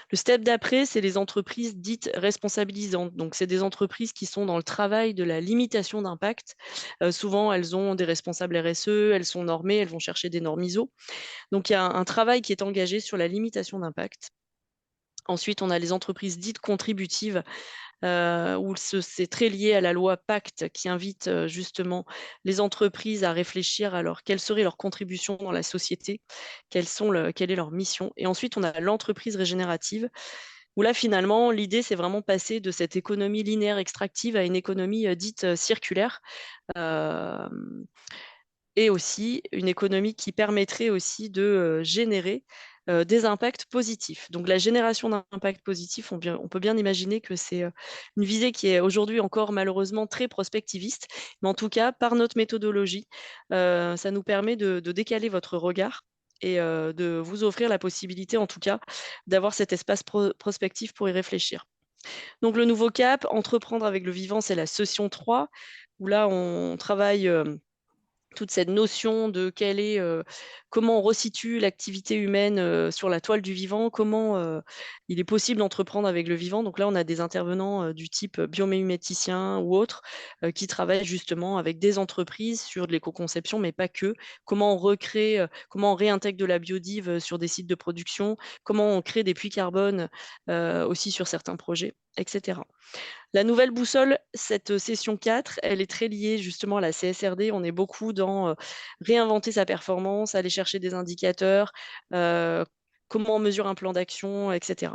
S1: Le step d'après, c'est les entreprises dites responsabilisantes. Donc, c'est des entreprises qui sont dans le travail de la limitation d'impact. Souvent, elles ont des responsables RSE, elles sont normées, elles vont chercher des normes ISO. Donc, il y a un travail qui est engagé sur la limitation d'impact. Ensuite, on a les entreprises dites contributives, où c'est très lié à la loi Pacte qui invite justement les entreprises à réfléchir à quelle serait leur contribution dans la société, quelle est leur mission. Et ensuite, on a l'entreprise régénérative, où là, finalement, l'idée, c'est vraiment passer de cette économie linéaire extractive à une économie dite circulaire. Euh, et aussi une économie qui permettrait aussi de générer des impacts positifs. Donc la génération d'impacts positifs, on peut bien imaginer que c'est une visée qui est aujourd'hui encore malheureusement très prospectiviste, mais en tout cas, par notre méthodologie, ça nous permet de décaler votre regard et de vous offrir la possibilité, en tout cas, d'avoir cet espace prospectif pour y réfléchir. Donc le nouveau cap, entreprendre avec le vivant, c'est la session 3, où là, on travaille toute cette notion de comment on resitue l'activité humaine sur la toile du vivant, comment il est possible d'entreprendre avec le vivant. Donc là, on a des intervenants du type biomiméticien ou autres qui travaillent justement avec des entreprises sur de l'éco-conception, mais pas que. Comment on recrée, comment on réintègre de la biodive sur des sites de production, comment on crée des puits carbone aussi sur certains projets, etc. La nouvelle boussole, cette session 4, elle est très liée justement à la CSRD. On est beaucoup dans réinventer sa performance, aller chercher des indicateurs, comment on mesure un plan d'action, etc.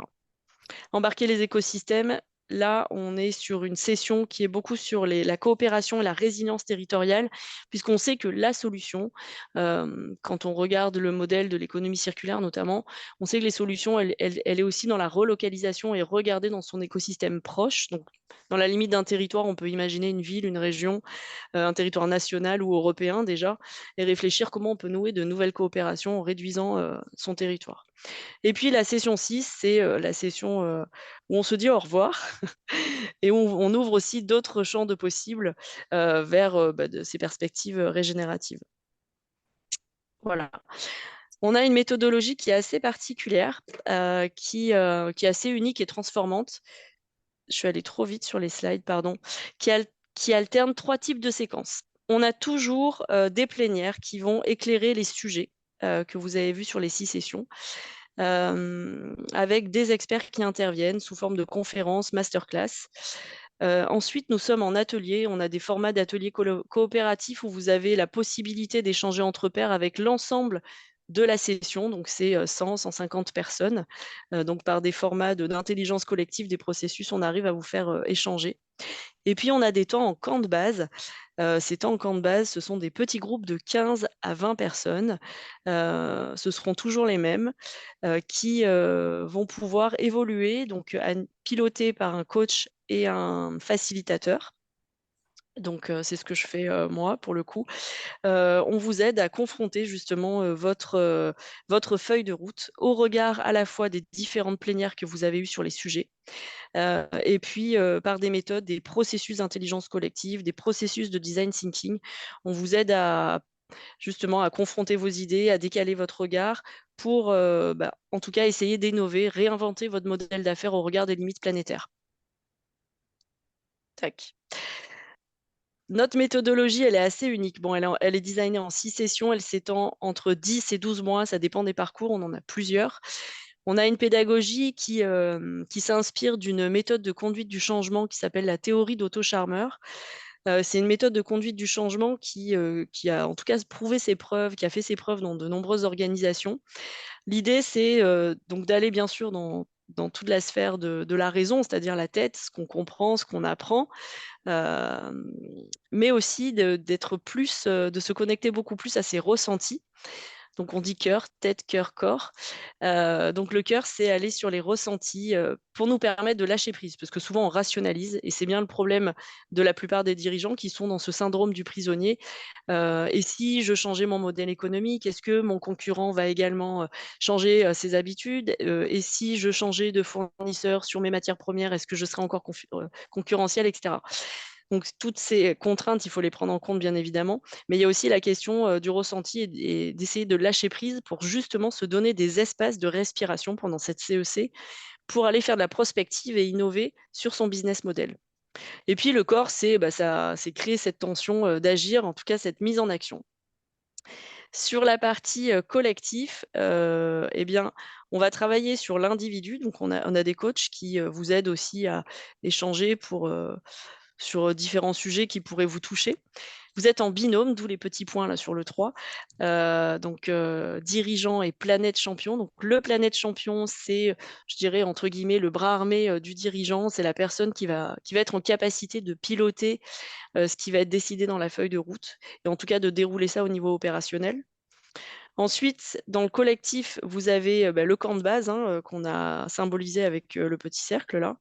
S1: Embarquer les écosystèmes, là, on est sur une session qui est beaucoup sur la coopération et la résilience territoriale, puisqu'on sait que la solution, quand on regarde le modèle de l'économie circulaire notamment, on sait que les solutions, elle est aussi dans la relocalisation et regarder dans son écosystème proche. Donc, dans la limite d'un territoire, on peut imaginer une ville, une région, un territoire national ou européen déjà, et réfléchir comment on peut nouer de nouvelles coopérations en réduisant son territoire. Et puis la session 6, c'est la session où on se dit au revoir et où on ouvre aussi d'autres champs de possibles vers de ces perspectives régénératives. Voilà. On a une méthodologie qui est assez particulière, qui est assez unique et transformante. Je suis allée trop vite sur les slides, pardon, qui alterne 3 types de séquences. On a toujours des plénières qui vont éclairer les sujets que vous avez vus sur les 6 sessions. Avec des experts qui interviennent sous forme de conférences, masterclass. Ensuite, nous sommes en atelier. On a des formats d'ateliers coopératifs où vous avez la possibilité d'échanger entre pairs avec l'ensemble de la session. Donc, c'est 100, 150 personnes. Donc, par des formats d'intelligence collective des processus, on arrive à vous faire échanger. Et puis, on a des temps en camp de base. Ces temps en camp de base, ce sont des petits groupes de 15 à 20 personnes. Ce seront toujours les mêmes qui vont pouvoir évoluer, donc pilotés par un coach et un facilitateur. Donc, c'est ce que je fais moi, pour le coup. On vous aide à confronter justement votre feuille de route au regard à la fois des différentes plénières que vous avez eues sur les sujets, et puis par des méthodes, des processus d'intelligence collective, des processus de design thinking. On vous aide justement à confronter vos idées, à décaler votre regard pour, en tout cas, essayer d'innover, réinventer votre modèle d'affaires au regard des limites planétaires. Tac. Notre méthodologie, elle est assez unique. Bon, elle est designée en 6 sessions. Elle s'étend entre 10 et 12 mois. Ça dépend des parcours. On en a plusieurs. On a une pédagogie qui s'inspire d'une méthode de conduite du changement qui s'appelle la théorie d'Otto Scharmer. C'est une méthode de conduite du changement qui a en tout cas prouvé ses preuves, qui a fait ses preuves dans de nombreuses organisations. L'idée, c'est donc d'aller bien sûr dans toute la sphère de la raison, c'est-à-dire la tête, ce qu'on comprend, ce qu'on apprend, euh, mais aussi d'être plus, de se connecter beaucoup plus à ses ressentis. Donc on dit cœur, tête, cœur, corps. Donc le cœur, c'est aller sur les ressentis pour nous permettre de lâcher prise, parce que souvent on rationalise, et c'est bien le problème de la plupart des dirigeants qui sont dans ce syndrome du prisonnier. Et si je changeais mon modèle économique, est-ce que mon concurrent va également changer ses habitudes? Et si je changeais de fournisseur sur mes matières premières, est-ce que je serais encore concurrentiel, etc. Donc, toutes ces contraintes, il faut les prendre en compte, bien évidemment. Mais il y a aussi la question du ressenti et d'essayer de lâcher prise pour justement se donner des espaces de respiration pendant cette CEC pour aller faire de la prospective et innover sur son business model. Et puis, le corps, c'est créer cette tension d'agir, en tout cas cette mise en action. Sur la partie collectif, eh bien, on va travailler sur l'individu. Donc, on a des coachs qui vous aident aussi à échanger sur différents sujets qui pourraient vous toucher. Vous êtes en binôme, d'où les petits points là sur le 3. Dirigeant et planète champion. Donc, le planète champion, c'est, je dirais, entre guillemets, le bras armé du dirigeant. C'est la personne qui va être en capacité de piloter ce qui va être décidé dans la feuille de route, et en tout cas de dérouler ça au niveau opérationnel. Ensuite, dans le collectif, vous avez le camp de base qu'on a symbolisé avec le petit cercle là.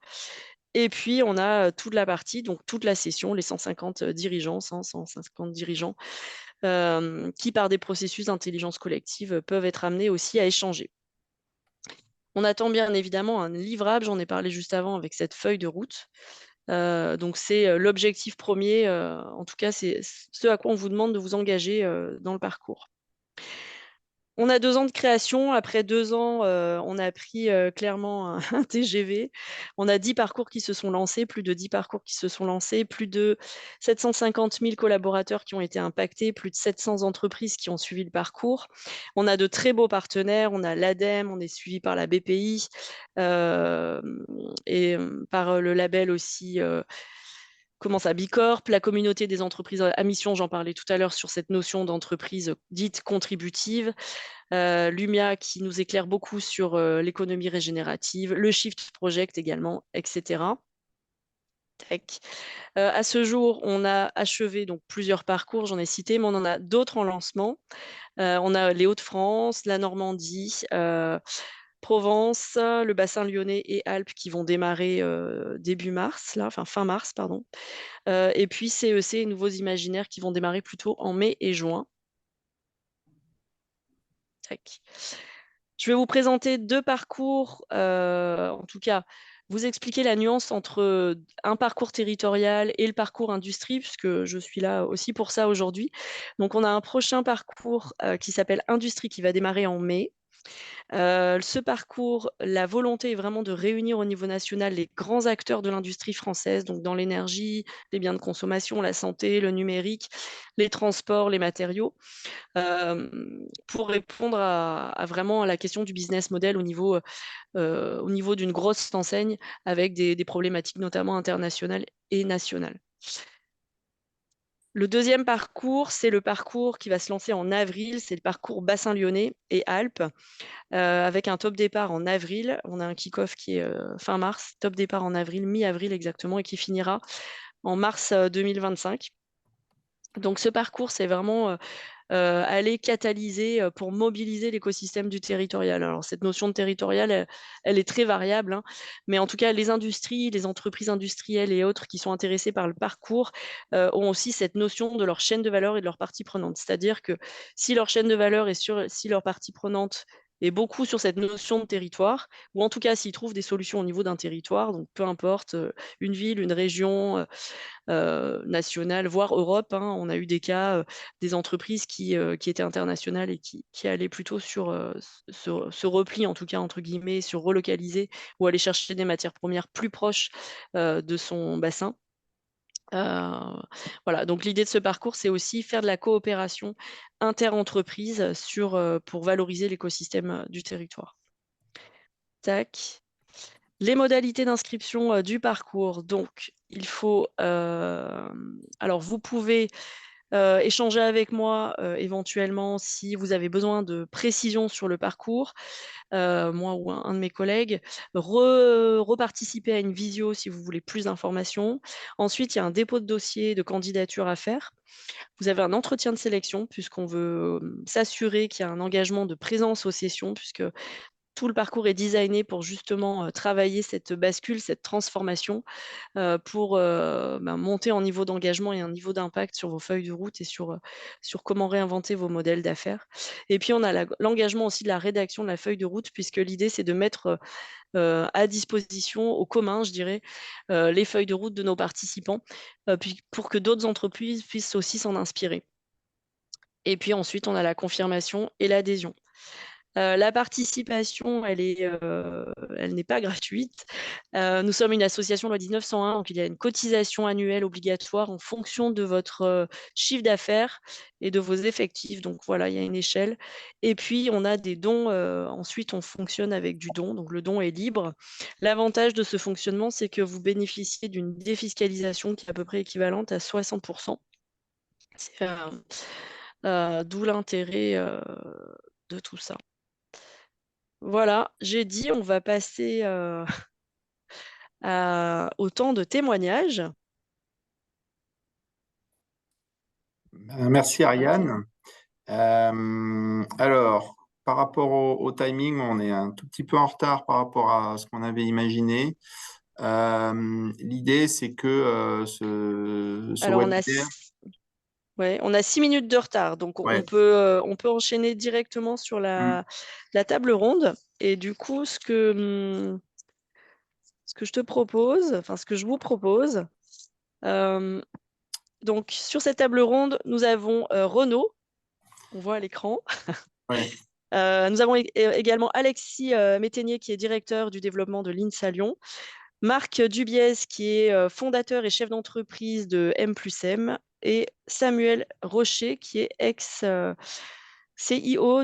S1: Et puis, on a toute la partie, donc toute la session, les 150 dirigeants, 150 dirigeants, qui, par des processus d'intelligence collective, peuvent être amenés aussi à échanger. On attend bien évidemment un livrable, j'en ai parlé juste avant avec cette feuille de route. Donc, c'est l'objectif premier, en tout cas, c'est ce à quoi on vous demande de vous engager dans le parcours. On a 2 ans de création. Après 2 ans, on a pris clairement un TGV. On a 10 parcours qui se sont lancés, plus de 10 parcours qui se sont lancés, plus de 750 000 collaborateurs qui ont été impactés, plus de 700 entreprises qui ont suivi le parcours. On a de très beaux partenaires. On a l'ADEME, on est suivi par la BPI et par le label aussi. Comment ça, Bicorp, la communauté des entreprises à mission, j'en parlais tout à l'heure sur cette notion d'entreprise dite contributive. Lumia qui nous éclaire beaucoup sur l'économie régénérative, le Shift Project également, etc. À ce jour, on a achevé donc plusieurs parcours, j'en ai cité, mais on en a d'autres en lancement. On a les Hauts-de-France, la Normandie, Provence, le bassin lyonnais et Alpes qui vont démarrer début mars, là, enfin fin mars, pardon. Et puis CEC et Nouveaux Imaginaires qui vont démarrer plutôt en mai et juin. Tac. Je vais vous présenter 2 parcours, en tout cas, vous expliquer la nuance entre un parcours territorial et le parcours industrie, puisque je suis là aussi pour ça aujourd'hui. Donc, on a un prochain parcours qui s'appelle Industrie qui va démarrer en mai. Ce parcours, la volonté est vraiment de réunir au niveau national les grands acteurs de l'industrie française, donc dans l'énergie, les biens de consommation, la santé, le numérique, les transports, les matériaux, pour répondre à vraiment à la question du business model au niveau d'une grosse enseigne avec des problématiques notamment internationales et nationales. Le deuxième parcours, c'est le parcours qui va se lancer en avril, c'est le parcours bassin lyonnais et Alpes, avec un top départ en avril. On a un kick-off qui est fin mars, top départ en avril, mi-avril exactement, et qui finira en mars 2025. Donc ce parcours, c'est vraiment aller catalyser pour mobiliser l'écosystème du territorial. Alors cette notion de territorial, elle est très variable, hein, mais en tout cas, les industries, les entreprises industrielles et autres qui sont intéressées par le parcours ont aussi cette notion de leur chaîne de valeur et de leur partie prenante. C'est-à-dire que si leur chaîne de valeur est si leur partie prenante est beaucoup sur cette notion de territoire, ou en tout cas s'ils trouvent des solutions au niveau d'un territoire, donc peu importe, une ville, une région, nationale, voire Europe, hein. On a eu des cas, des entreprises qui étaient internationales et qui allaient plutôt sur ce repli, en tout cas, entre guillemets, sur relocaliser ou aller chercher des matières premières plus proches de son bassin. Voilà, donc l'idée de ce parcours, c'est aussi faire de la coopération inter-entreprise pour valoriser l'écosystème du territoire. Tac. Les modalités d'inscription du parcours. Donc, il faut... alors, vous pouvez échanger avec moi éventuellement si vous avez besoin de précision sur le parcours, moi ou un de mes collègues, reparticiper à une visio si vous voulez plus d'informations. Ensuite, il y a un dépôt de dossier de candidature à faire. Vous avez un entretien de sélection puisqu'on veut s'assurer qu'il y a un engagement de présence aux sessions puisque tout le parcours est designé pour justement travailler cette bascule, cette transformation pour monter en niveau d'engagement et un niveau d'impact sur vos feuilles de route et sur comment réinventer vos modèles d'affaires. Et puis, on a l'engagement aussi de la rédaction de la feuille de route, puisque l'idée, c'est de mettre à disposition, au commun, je dirais, les feuilles de route de nos participants, pour que d'autres entreprises puissent aussi s'en inspirer. Et puis ensuite, on a la confirmation et l'adhésion. La participation, elle n'est pas gratuite. Nous sommes une association loi 1901, donc il y a une cotisation annuelle obligatoire en fonction de votre chiffre d'affaires et de vos effectifs. Donc voilà, il y a une échelle. Et puis, on a des dons. Ensuite, on fonctionne avec du don. Donc le don est libre. L'avantage de ce fonctionnement, c'est que vous bénéficiez d'une défiscalisation qui est à peu près équivalente à 60%. D'où l'intérêt de tout ça. Voilà, j'ai dit, on va passer au temps de témoignage.
S2: Merci Ariane. Alors, par rapport au timing, on est un tout petit peu en retard par rapport à ce qu'on avait imaginé. L'idée, c'est que ce
S1: Alors,
S2: webinaire,
S1: on a 6 minutes de retard, donc
S2: ouais,
S1: on peut enchaîner directement sur
S2: mm,
S1: la table ronde. Et du coup, ce que je te propose, enfin ce que je vous propose, euh, donc sur cette table ronde, nous avons Renaud, on voit à l'écran.
S2: ouais.
S1: Nous avons également Alexis Métainier, qui est directeur du développement de l'INSA Lyon. Marc Dubiez, qui est fondateur et chef d'entreprise de M+M, et Samuel Rocher, qui est ex-CIO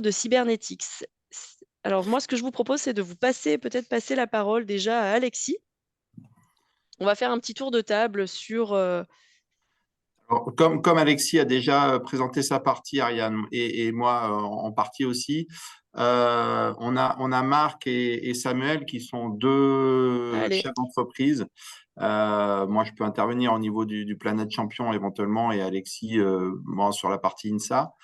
S1: de Cybernetics. Alors moi, ce que je vous propose, c'est de vous peut-être passer la parole déjà à Alexis. On va faire un petit tour de table sur...
S2: Alors, comme Alexis a déjà présenté sa partie, Ariane, et moi en partie aussi, on a Marc et Samuel qui sont deux
S1: Allez,
S2: chefs d'entreprise. Moi, je peux intervenir au niveau du Planète Champion éventuellement et Alexis moi, sur la partie INSA.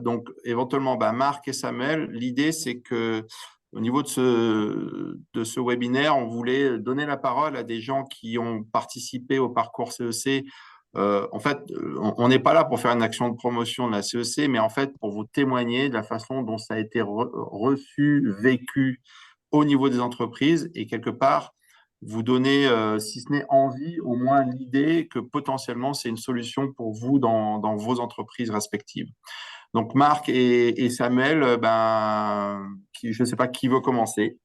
S2: Donc, éventuellement, Marc et Samuel, l'idée, c'est que au niveau de ce webinaire, on voulait donner la parole à des gens qui ont participé au parcours CEC. En fait, on n'est pas là pour faire une action de promotion de la CEC, mais en fait pour vous témoigner de la façon dont ça a été reçu, vécu au niveau des entreprises et quelque part vous donner, si ce n'est envie, au moins l'idée que potentiellement c'est une solution pour vous dans vos entreprises respectives. Donc Marc et Samuel, je ne sais pas qui veut commencer.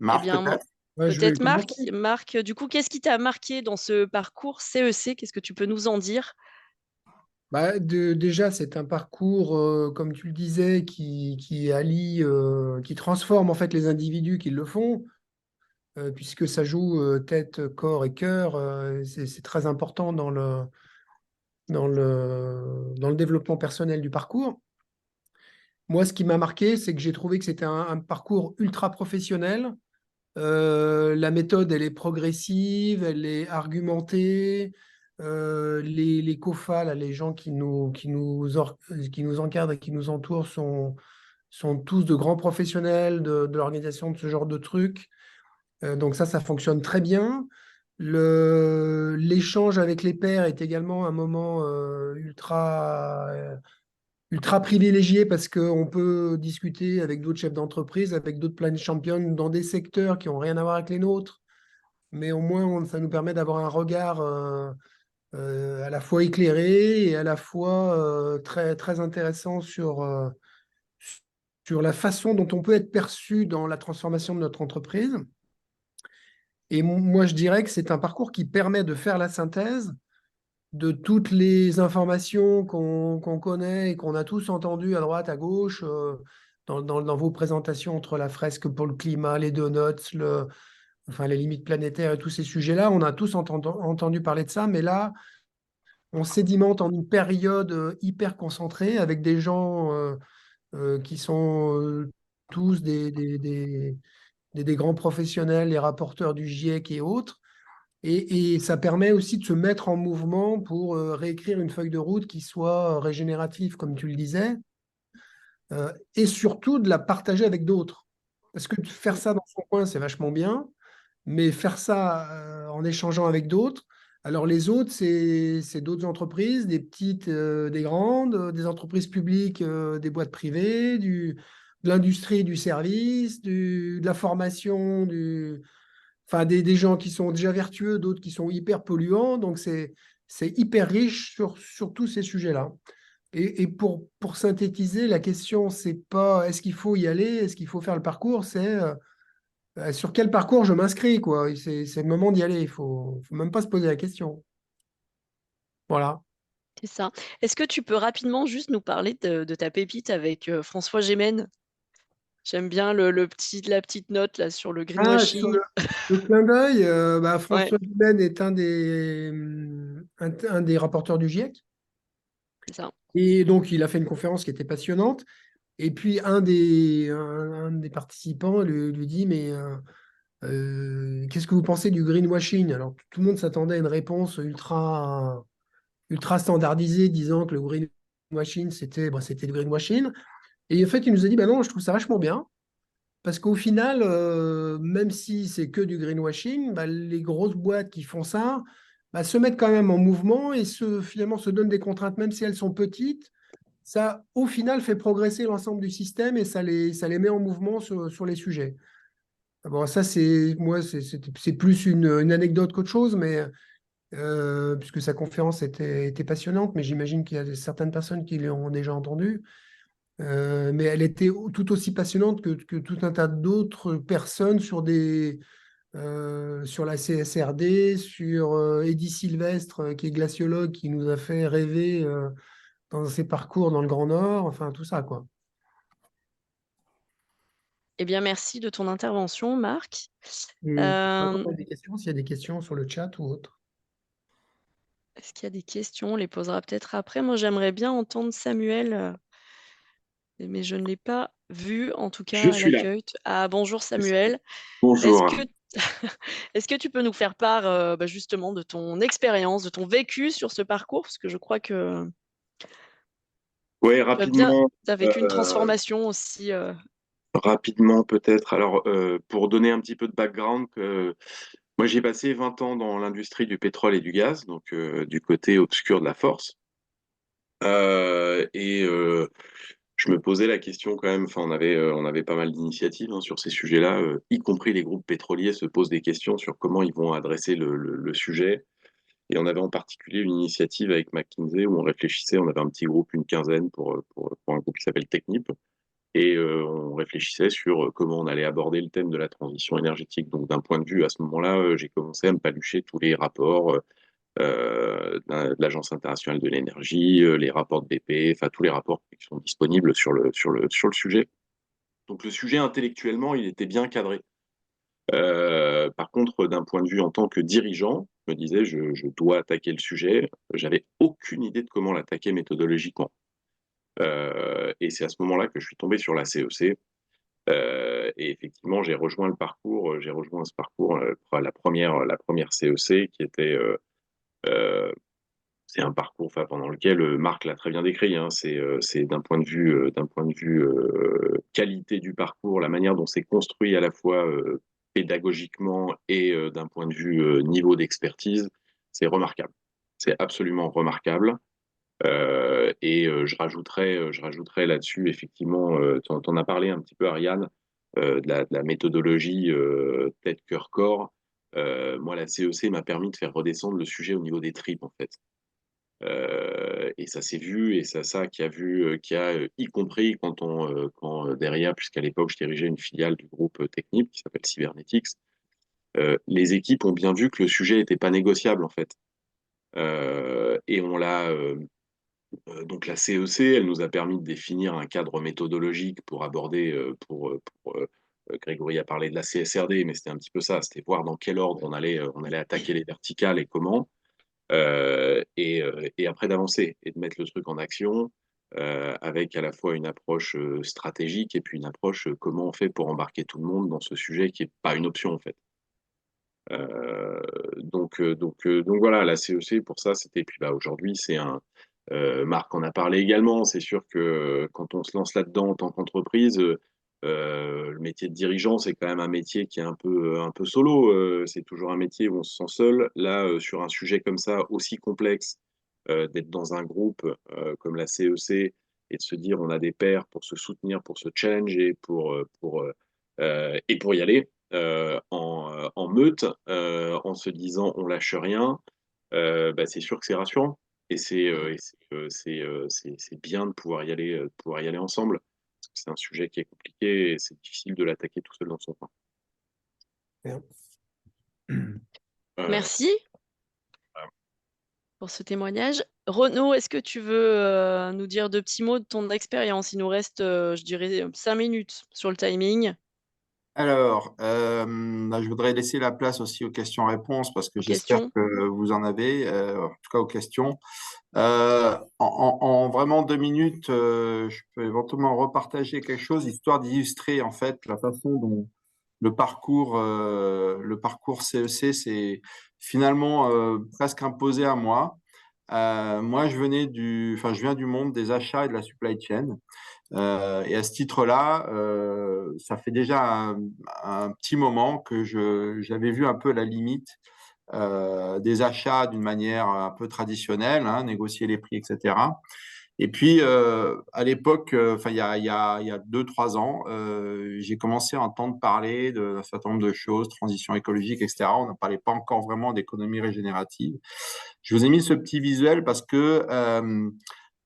S1: eh
S2: Marc
S1: bien,
S2: peut-être?
S5: Ouais, je vais
S1: peut-être
S5: commencer.
S1: Marc. Marc, du coup, qu'est-ce qui t'a marqué dans ce parcours CEC? Qu'est-ce que tu peux nous en dire?
S5: Déjà, c'est un parcours, comme tu le disais, qui allie, qui transforme en fait les individus qui le font, puisque ça joue tête, corps et cœur. C'est très important dans le développement personnel du parcours. Moi, ce qui m'a marqué, c'est que j'ai trouvé que c'était un parcours ultra professionnel. La méthode, elle est progressive, elle est argumentée. Les COFA, là, les gens qui nous encadrent et qui nous entourent sont tous de grands professionnels de l'organisation de ce genre de trucs. Donc ça fonctionne très bien. L'échange avec les pairs est également un moment ultra privilégié parce qu'on peut discuter avec d'autres chefs d'entreprise, avec d'autres Planet Champions dans des secteurs qui n'ont rien à voir avec les nôtres. Mais au moins, ça nous permet d'avoir un regard à la fois éclairé et à la fois très, très intéressant sur la façon dont on peut être perçu dans la transformation de notre entreprise. Et moi, je dirais que c'est un parcours qui permet de faire la synthèse de toutes les informations qu'on connaît et qu'on a tous entendues à droite, à gauche, dans vos présentations entre la fresque pour le climat, les donuts, enfin les limites planétaires et tous ces sujets-là. On a tous entendu parler de ça, mais là, on sédimente en une période hyper concentrée avec des gens qui sont tous des grands professionnels, les rapporteurs du GIEC et autres. Et ça permet aussi de se mettre en mouvement pour réécrire une feuille de route qui soit régénérative, comme tu le disais, et surtout de la partager avec d'autres. Parce que faire ça dans son coin, c'est vachement bien, mais faire ça en échangeant avec d'autres, alors les autres, c'est d'autres entreprises, des petites, des grandes, des entreprises publiques, des boîtes privées, de l'industrie du service, de la formation, enfin, des gens qui sont déjà vertueux, d'autres qui sont hyper polluants. Donc, c'est hyper riche sur tous ces sujets-là. Et pour synthétiser, la question, c'est pas est-ce qu'il faut y aller, est-ce qu'il faut faire le parcours, c'est sur quel parcours je m'inscris, quoi. C'est le moment d'y aller. Faut même pas se poser la question. Voilà.
S1: C'est ça. Est-ce que tu peux rapidement juste nous parler de ta pépite avec François Gémen? J'aime bien la petite note là sur le
S5: Ah, sur
S1: greenwashing.
S5: le clin d'œil,
S1: Ouais,
S5: François Dumaine est un des rapporteurs du GIEC.
S1: c'est ça.
S5: Et donc, il a fait une conférence qui était passionnante. Et puis, un des participants lui dit, mais qu'est-ce que vous pensez du greenwashing? Alors, tout le monde s'attendait à une réponse ultra standardisée, disant que le greenwashing, c'était le greenwashing. Et en fait, il nous a dit, bah non, je trouve ça vachement bien. Parce qu'au final, même si c'est que du greenwashing, bah, les grosses boîtes qui font ça bah, se mettent quand même en mouvement et finalement se donnent des contraintes, même si elles sont petites. Ça, au final, fait progresser l'ensemble du système et ça les met en mouvement sur les sujets. Bon, ça, c'est plus une anecdote qu'autre chose, mais puisque sa conférence était passionnante, mais j'imagine qu'il y a certaines personnes qui l'ont déjà entendue. Mais elle était tout aussi passionnante que tout un tas d'autres personnes sur la CSRD, sur Eddy Sylvestre, qui est glaciologue, qui nous a fait rêver dans ses parcours dans le Grand Nord, enfin tout ça, quoi.
S1: Eh bien, merci de ton intervention, Marc.
S5: Et
S1: Euh,
S5: des questions, s'il y a des questions sur le chat ou autre.
S1: Est-ce qu'il y a des questions? On les posera peut-être après. Moi, j'aimerais bien entendre Samuel, mais je ne l'ai pas vu, en tout
S6: Je
S1: cas, à
S6: suis là.
S1: l'accueil. Ah, bonjour Samuel. Est-ce
S6: Bonjour.
S1: que, est-ce que tu peux nous faire part justement de ton expérience, de ton vécu sur ce parcours? Parce que je crois que
S6: Ouais,
S1: tu as vécu une
S6: euh,
S1: transformation aussi.
S6: rapidement peut-être. Alors, pour donner un petit peu de background, moi j'ai passé 20 ans dans l'industrie du pétrole et du gaz, donc du côté obscur de la force. Et je me posais la question quand même, enfin on avait pas mal d'initiatives hein, sur ces sujets-là, y compris les groupes pétroliers se posent des questions sur comment ils vont adresser le sujet. Et on avait en particulier une initiative avec McKinsey où on réfléchissait, on avait un petit groupe, une quinzaine pour un groupe qui s'appelle Technip, et on réfléchissait sur comment on allait aborder le thème de la transition énergétique. Donc d'un point de vue, à ce moment-là, j'ai commencé à me palucher tous les rapports de l'Agence internationale de l'énergie, les rapports de BP, enfin tous les rapports qui sont disponibles sur le sujet. Donc le sujet intellectuellement, il était bien cadré. Par contre, d'un point de vue en tant que dirigeant, je me disais, je dois attaquer le sujet. J'avais aucune idée de comment l'attaquer méthodologiquement. Et c'est à ce moment-là que je suis tombé sur la CEC. Et effectivement, j'ai rejoint ce parcours, la première CEC qui était, euh, c'est un parcours, enfin, pendant lequel Marc l'a très bien décrit. Hein, c'est d'un point de vue qualité du parcours, la manière dont c'est construit à la fois pédagogiquement et d'un point de vue niveau d'expertise, c'est remarquable. C'est absolument remarquable. Je rajouterais là-dessus, effectivement, tu en as parlé un petit peu, Ariane, de la méthodologie tête, cœur, corps. Moi, la CEC m'a permis de faire redescendre le sujet au niveau des tripes, en fait. Et ça s'est vu, et ça qui a y compris quand derrière, puisqu'à l'époque, je dirigeais une filiale du groupe Technip qui s'appelle Cybernetics, les équipes ont bien vu que le sujet n'était pas négociable, en fait. Et on l'a donc la CEC, elle nous a permis de définir un cadre méthodologique pour aborder, Grégory a parlé de la CSRD, mais c'était un petit peu ça, c'était voir dans quel ordre on allait attaquer les verticales et comment, et après d'avancer et de mettre le truc en action avec à la fois une approche stratégique et puis une approche comment on fait pour embarquer tout le monde dans ce sujet qui n'est pas une option en fait. Donc voilà, la CEC pour ça, c'était. Puis bah, aujourd'hui, c'est un. Marc en a parlé également. C'est sûr que quand on se lance là-dedans en tant qu'entreprise, le métier de dirigeant, c'est quand même un métier qui est un peu solo. C'est toujours un métier où on se sent seul. Là, sur un sujet comme ça, aussi complexe, d'être dans un groupe comme la CEC et de se dire on a des pairs pour se soutenir, pour se challenger, et pour y aller en meute, en se disant on lâche rien, bah, c'est sûr que c'est rassurant. Et c'est bien de pouvoir y aller ensemble. Parce que c'est un sujet qui est compliqué et c'est difficile de l'attaquer tout seul dans son coin.
S5: Bien.
S1: Merci
S6: Voilà.
S1: pour ce témoignage. Renaud, est-ce que tu veux nous dire 2 petits mots de ton expérience? Il nous reste, je dirais, 5 minutes sur le timing
S2: Alors, je voudrais laisser la place aussi aux questions-réponses parce que
S1: aux
S2: j'espère
S1: questions.
S2: que vous en avez, en tout cas aux questions. En vraiment 2 minutes, je peux éventuellement repartager quelque chose histoire d'illustrer en fait la façon dont le parcours CEC s'est finalement presque imposé à moi. Moi, je viens du monde des achats et de la supply chain. Et à ce titre-là, ça fait déjà un petit moment que j'avais vu un peu la limite des achats d'une manière un peu traditionnelle, hein, négocier les prix, etc. Et puis, à l'époque, il y a 2, 3 ans, j'ai commencé à entendre parler d'un certain nombre de choses, transition écologique, etc. On ne parlait pas encore vraiment d'économie régénérative. Je vous ai mis ce petit visuel parce que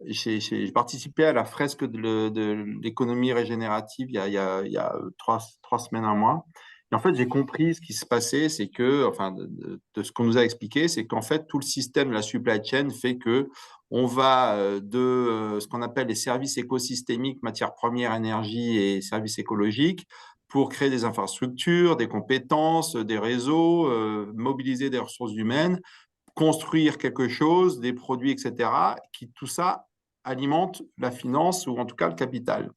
S2: j'ai participé à la fresque de l'économie régénérative il y a 3 semaines, un mois. Et en fait, j'ai compris ce qui se passait, c'est que, enfin, de ce qu'on nous a expliqué, c'est qu'en fait, tout le système de la supply chain fait que on va de ce qu'on appelle les services écosystémiques, matières premières, énergie et services écologiques, pour créer des infrastructures, des compétences, des réseaux, mobiliser des ressources humaines, construire quelque chose, des produits, etc., qui tout ça alimente la finance ou en tout cas le capital.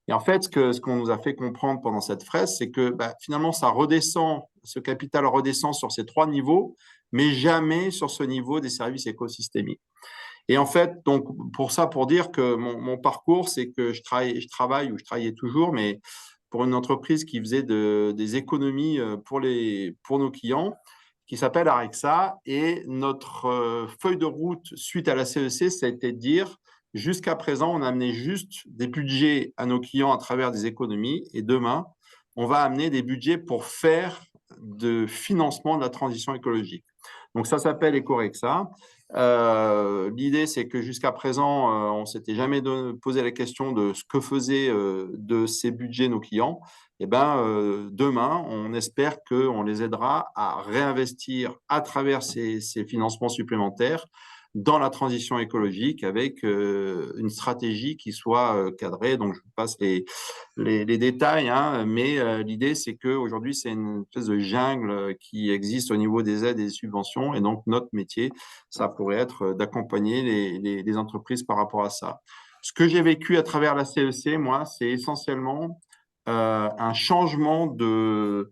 S2: Et en fait, ce qu'on nous a fait comprendre pendant cette fresque, c'est que finalement, ce capital redescend sur ces 3 niveaux, mais jamais sur ce niveau des services écosystémiques. Et en fait, donc, pour dire que mon parcours, c'est que je travaillais toujours, mais pour une entreprise qui faisait des économies pour nos clients, qui s'appelle Arexa. Et notre feuille de route suite à la CEC, ça a été de dire, jusqu'à présent, on a amené juste des budgets à nos clients à travers des économies. Et demain, on va amener des budgets pour faire de financement de la transition écologique. Donc, ça s'appelle Ecorexa. L'idée, c'est que jusqu'à présent, on ne s'était jamais posé la question de ce que faisaient de ces budgets nos clients. Et demain, on espère qu'on les aidera à réinvestir à travers ces financements supplémentaires dans la transition écologique avec une stratégie qui soit cadrée. Donc, je vous passe les détails, hein, mais l'idée, c'est qu'aujourd'hui, c'est une espèce de jungle qui existe au niveau des aides et des subventions. Et donc, notre métier, ça pourrait être d'accompagner les entreprises par rapport à ça. Ce que j'ai vécu à travers la CEC, moi, c'est essentiellement un changement de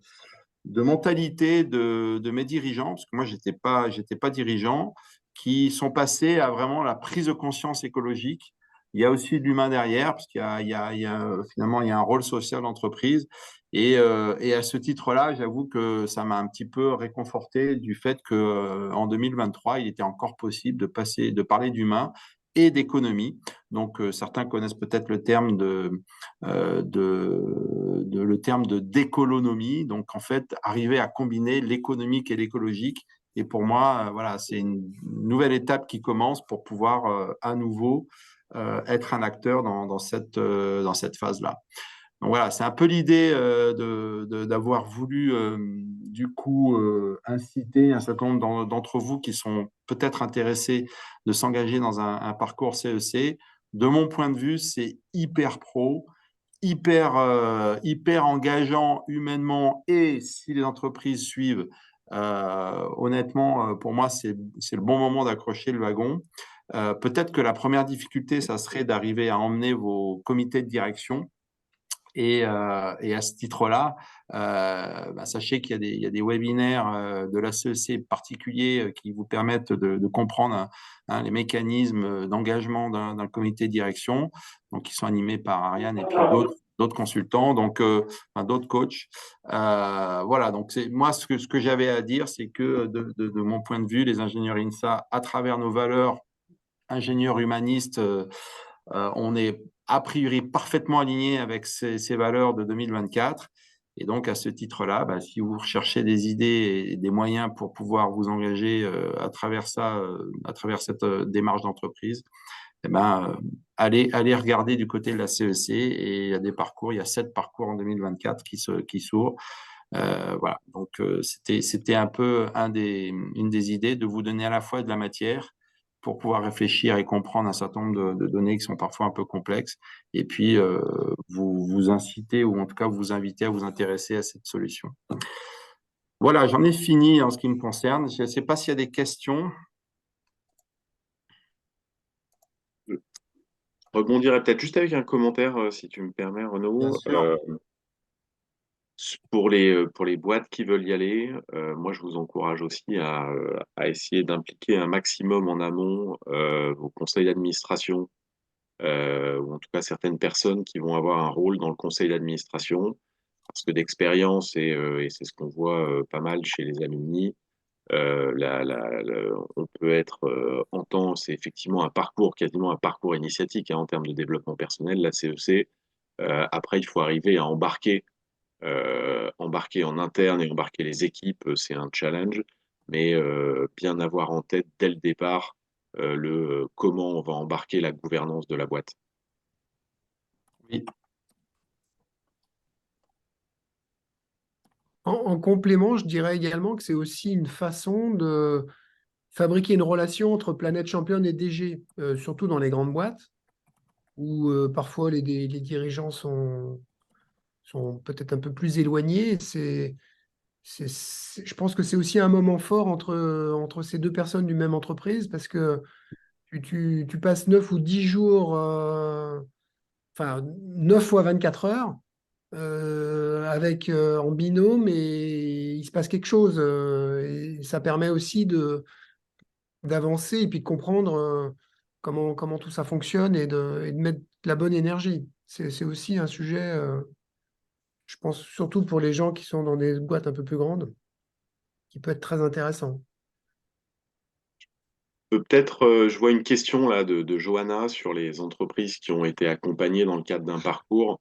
S2: mentalité de mes dirigeants, parce que moi, j'étais pas dirigeant, qui sont passés à vraiment la prise de conscience écologique. Il y a aussi de l'humain derrière, parce finalement, il y a un rôle social d'entreprise. Et à ce titre-là, j'avoue que ça m'a un petit peu réconforté du fait qu'en 2023, il était encore possible de parler d'humain et d'économie. Donc, certains connaissent peut-être le terme le terme de d'économie. Donc, en fait, arriver à combiner l'économique et l'écologique. Et pour moi, voilà, c'est une nouvelle étape qui commence pour pouvoir à nouveau être un acteur dans cette phase-là. Donc voilà, c'est un peu l'idée d'avoir voulu du coup inciter un certain nombre d'entre vous qui sont peut-être intéressés de s'engager dans un parcours CEC. De mon point de vue, c'est hyper pro, hyper engageant humainement, et si les entreprises suivent, honnêtement, pour moi, c'est le bon moment d'accrocher le wagon. Peut-être que la première difficulté, ça serait d'arriver à emmener vos comités de direction. Et à ce titre-là, sachez qu'il y a des webinaires de la CEC particuliers qui vous permettent de comprendre les mécanismes d'engagement d'un comité de direction, donc qui sont animés par Ariane et puis d'autres consultants, donc d'autres coachs. Voilà, donc moi, ce que j'avais à dire, c'est que de mon point de vue, les ingénieurs INSA, à travers nos valeurs ingénieurs humanistes, on est a priori parfaitement aligné avec ces valeurs de 2024. Et donc, à ce titre-là, si vous recherchez des idées et des moyens pour pouvoir vous engager à travers ça, à travers cette démarche d'entreprise, allez regarder du côté de la CEC, et il y a des parcours, il y a 7 parcours en 2024 qui s'ouvrent. Voilà, donc c'était un peu une des idées, de vous donner à la fois de la matière pour pouvoir réfléchir et comprendre un certain nombre de données qui sont parfois un peu complexes, et puis vous inciter, ou en tout cas vous inviter à vous intéresser à cette solution. Voilà, j'en ai fini en ce qui me concerne. Je ne sais pas s'il y a des questions.
S6: Je rebondirais peut-être juste avec un commentaire, si tu me permets,
S2: Bien
S6: Renaud.
S2: sûr.
S6: Pour les boîtes qui veulent y aller, moi je vous encourage aussi à essayer d'impliquer un maximum en amont vos conseils d'administration, ou en tout cas certaines personnes qui vont avoir un rôle dans le conseil d'administration, parce que d'expérience, et c'est ce qu'on voit pas mal chez les alumni, on peut être en temps, c'est effectivement un parcours, quasiment un parcours initiatique en termes de développement personnel, la CEC. Après, il faut arriver à embarquer en interne et embarquer les équipes, c'est un challenge, mais bien avoir en tête dès le départ comment on va embarquer la gouvernance de la boîte.
S2: Oui.
S5: En complément, je dirais également que c'est aussi une façon de fabriquer une relation entre Planète Championne et DG, surtout dans les grandes boîtes, où parfois les dirigeants sont peut-être un peu plus éloignés. Je pense que c'est aussi un moment fort entre ces deux personnes d'une même entreprise, parce que tu passes 9 ou 10 jours, enfin 9 fois 24 heures, en binôme, et il se passe quelque chose. Et ça permet aussi d'avancer et puis de comprendre comment tout ça fonctionne, et de mettre de la bonne énergie. C'est aussi un sujet, je pense, surtout pour les gens qui sont dans des boîtes un peu plus grandes, qui peut être très intéressant.
S6: Peut-être, je vois une question là de Johanna sur les entreprises qui ont été accompagnées dans le cadre d'un parcours.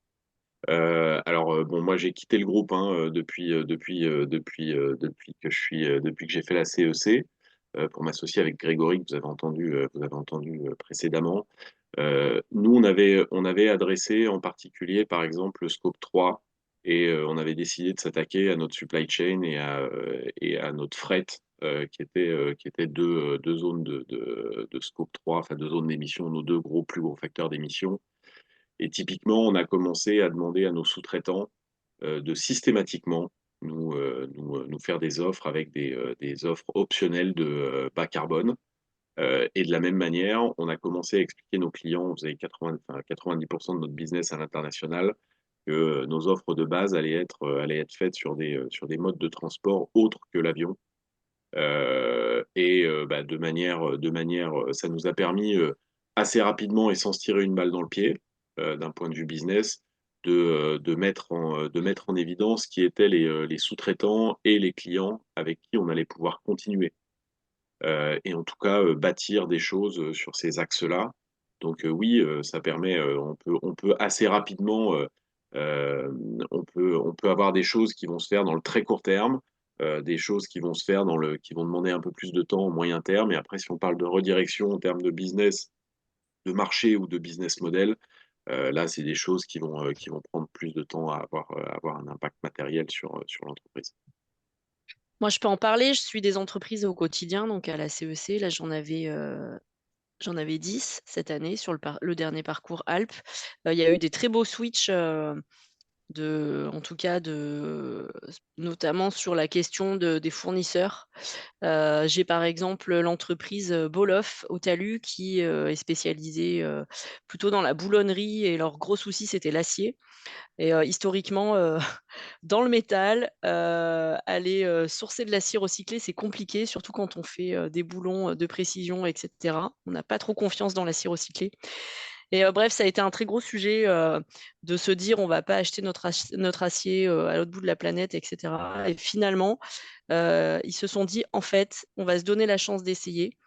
S6: Bon, moi j'ai quitté le groupe depuis que j'ai fait la CEC, pour m'associer avec Grégory, que vous avez entendu précédemment. Nous, on avait adressé en particulier, par exemple, le scope 3, et on avait décidé de s'attaquer à notre supply chain et à notre fret, qui étaient deux zones de scope 3, enfin deux zones d'émission, nos deux plus gros facteurs d'émission. Et typiquement, on a commencé à demander à nos sous-traitants de systématiquement nous faire des offres avec des offres optionnelles de bas carbone. Et de la même manière, on a commencé à expliquer à nos clients, on faisait 90% de notre business à l'international, que nos offres de base allaient être faites sur des modes de transport autres que l'avion. Ça nous a permis assez rapidement et sans se tirer une balle dans le pied, d'un point de vue business, de mettre en évidence qui étaient les sous-traitants et les clients avec qui on allait pouvoir continuer. Et en tout cas bâtir des choses sur ces axes-là. Donc oui, ça permet, on peut assez rapidement, euh, on peut avoir des choses qui vont se faire dans le très court terme, des choses qui vont se faire qui vont demander un peu plus de temps au moyen terme. Et après, si on parle de redirection en termes de business, de marché ou de business model, là, c'est des choses qui vont prendre plus de temps à avoir un impact matériel sur l'entreprise.
S1: Moi, je peux en parler. Je suis des entreprises au quotidien, donc à la CEC. Là, J'en avais 10 cette année sur le dernier parcours Alpes. Il y a eu des très beaux switches, en tout cas, notamment sur la question des fournisseurs. J'ai par exemple l'entreprise Boloff au Talus qui est spécialisée plutôt dans la boulonnerie et leur gros souci, c'était l'acier. Et historiquement, dans le métal, aller sourcer de l'acier recyclé, c'est compliqué, surtout quand on fait des boulons de précision, etc. On n'a pas trop confiance dans l'acier recyclé. Et bref, ça a été un très gros sujet de se dire on va pas acheter notre acier à l'autre bout de la planète, etc. Et finalement, ils se sont dit en fait, on va se donner la chance d'essayer.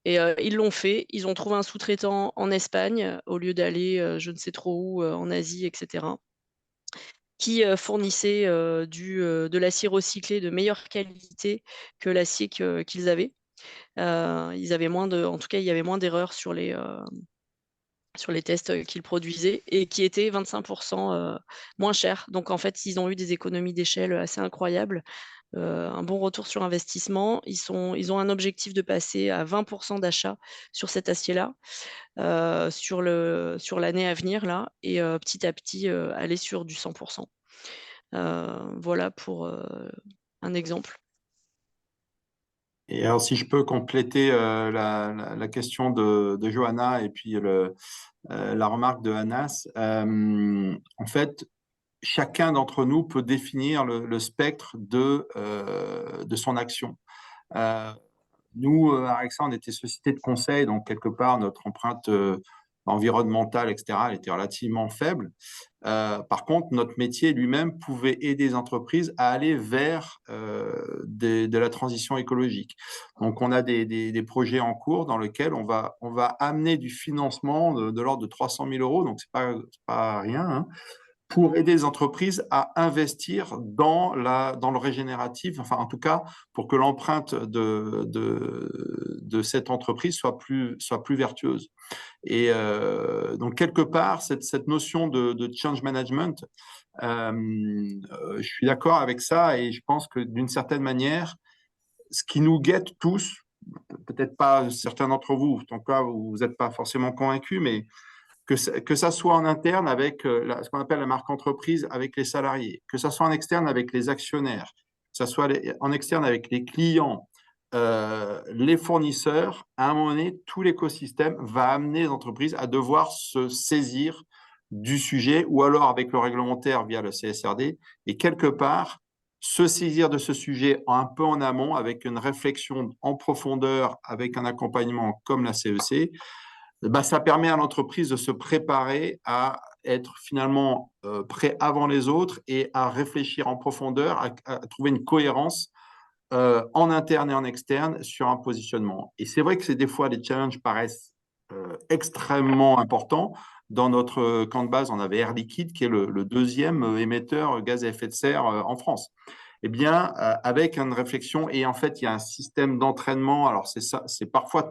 S1: Et ils l'ont fait. Ils ont trouvé un sous-traitant en Espagne au lieu d'aller je ne sais trop où en Asie, etc. Qui fournissait de l'acier recyclé de meilleure qualité que l'acier qu'ils avaient. Ils avaient en tout cas, il y avait moins d'erreurs sur les tests qu'ils produisaient et qui étaient 25% moins chers. Donc en fait, ils ont eu des économies d'échelle assez incroyables, un bon retour sur investissement. Ils ont un objectif de passer à 20% d'achat sur cet acier-là sur l'année à venir là, et petit à petit aller sur du 100%. Voilà pour un exemple.
S2: Et alors, si je peux compléter la question de Johanna et puis la remarque de Anas, en fait, chacun d'entre nous peut définir le spectre de son action. Nous, à Arexa, on était société de conseil, donc quelque part, notre empreinte environnementale, etc., elle était relativement faible. Par contre, notre métier lui-même pouvait aider les entreprises à aller vers de la transition écologique. Donc, on a des projets en cours dans lesquels on va amener du financement de l'ordre de 300 000 euros, donc c'est pas rien, hein, pour aider les entreprises à investir dans le régénératif, enfin en tout cas pour que l'empreinte de cette entreprise soit plus vertueuse. Et donc quelque part, cette notion de change management, je suis d'accord avec ça et je pense que d'une certaine manière, ce qui nous guette tous, peut-être pas certains d'entre vous, en tout cas vous n'êtes pas forcément convaincus, mais que ça soit en interne avec ce qu'on appelle la marque entreprise avec les salariés, que ça soit en externe avec les actionnaires, que ça soit en externe avec les clients, les fournisseurs, à un moment donné, tout l'écosystème va amener les entreprises à devoir se saisir du sujet ou alors avec le réglementaire via le CSRD et quelque part se saisir de ce sujet un peu en amont avec une réflexion en profondeur, avec un accompagnement comme la CEC. Bah, ça permet à l'entreprise de se préparer à être finalement prêt avant les autres et à réfléchir en profondeur, à trouver une cohérence en interne et en externe sur un positionnement. Et c'est vrai que des fois, les challenges paraissent extrêmement importants. Dans notre camp de base, on avait Air Liquide, qui est le deuxième émetteur gaz à effet de serre en France. Eh bien, avec une réflexion, et en fait, il y a un système d'entraînement. Alors, c'est parfois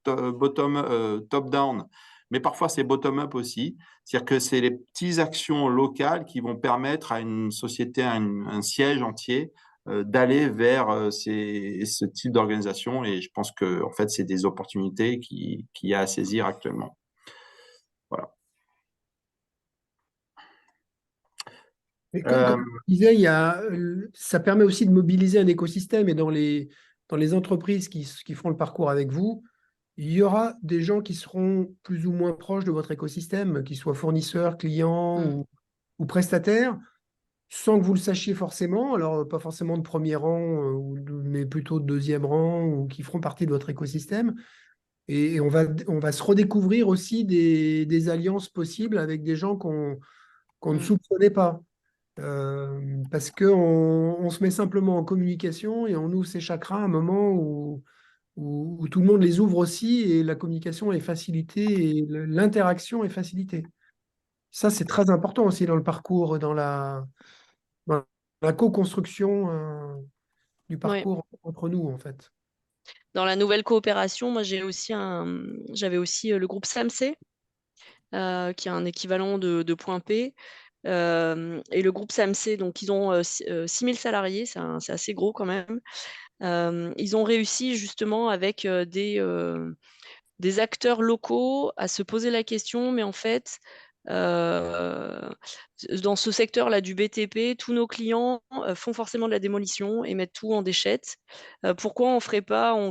S2: top-down, mais parfois c'est bottom-up aussi. C'est-à-dire que c'est les petites actions locales qui vont permettre à une société, à un siège entier, d'aller vers ce type d'organisation. Et je pense que, en fait, c'est des opportunités qu'il y a à saisir actuellement. Voilà.
S5: Et comme je disais, ça permet aussi de mobiliser un écosystème et dans les entreprises qui feront le parcours avec vous, il y aura des gens qui seront plus ou moins proches de votre écosystème, qu'ils soient fournisseurs, clients ou prestataires, sans que vous le sachiez forcément. Alors, pas forcément de premier rang, mais plutôt de deuxième rang ou qui feront partie de votre écosystème. Et on va se redécouvrir aussi des alliances possibles avec des gens qu'on ne soupçonnait pas. Parce qu'on se met simplement en communication et on ouvre ses chakras à un moment où tout le monde les ouvre aussi et la communication est facilitée et l'interaction est facilitée. Ça, c'est très important aussi dans le parcours, dans la co-construction du
S1: Ouais.
S5: parcours entre nous, en fait.
S1: Dans la nouvelle coopération, moi j'avais aussi le groupe SAMC, qui est un équivalent de Point P. Et le groupe SAMC, donc ils ont 6000 salariés, c'est assez gros quand même. Ils ont réussi justement avec des acteurs locaux à se poser la question, mais en fait, dans ce secteur-là du BTP, tous nos clients font forcément de la démolition et mettent tout en déchettes. Pourquoi on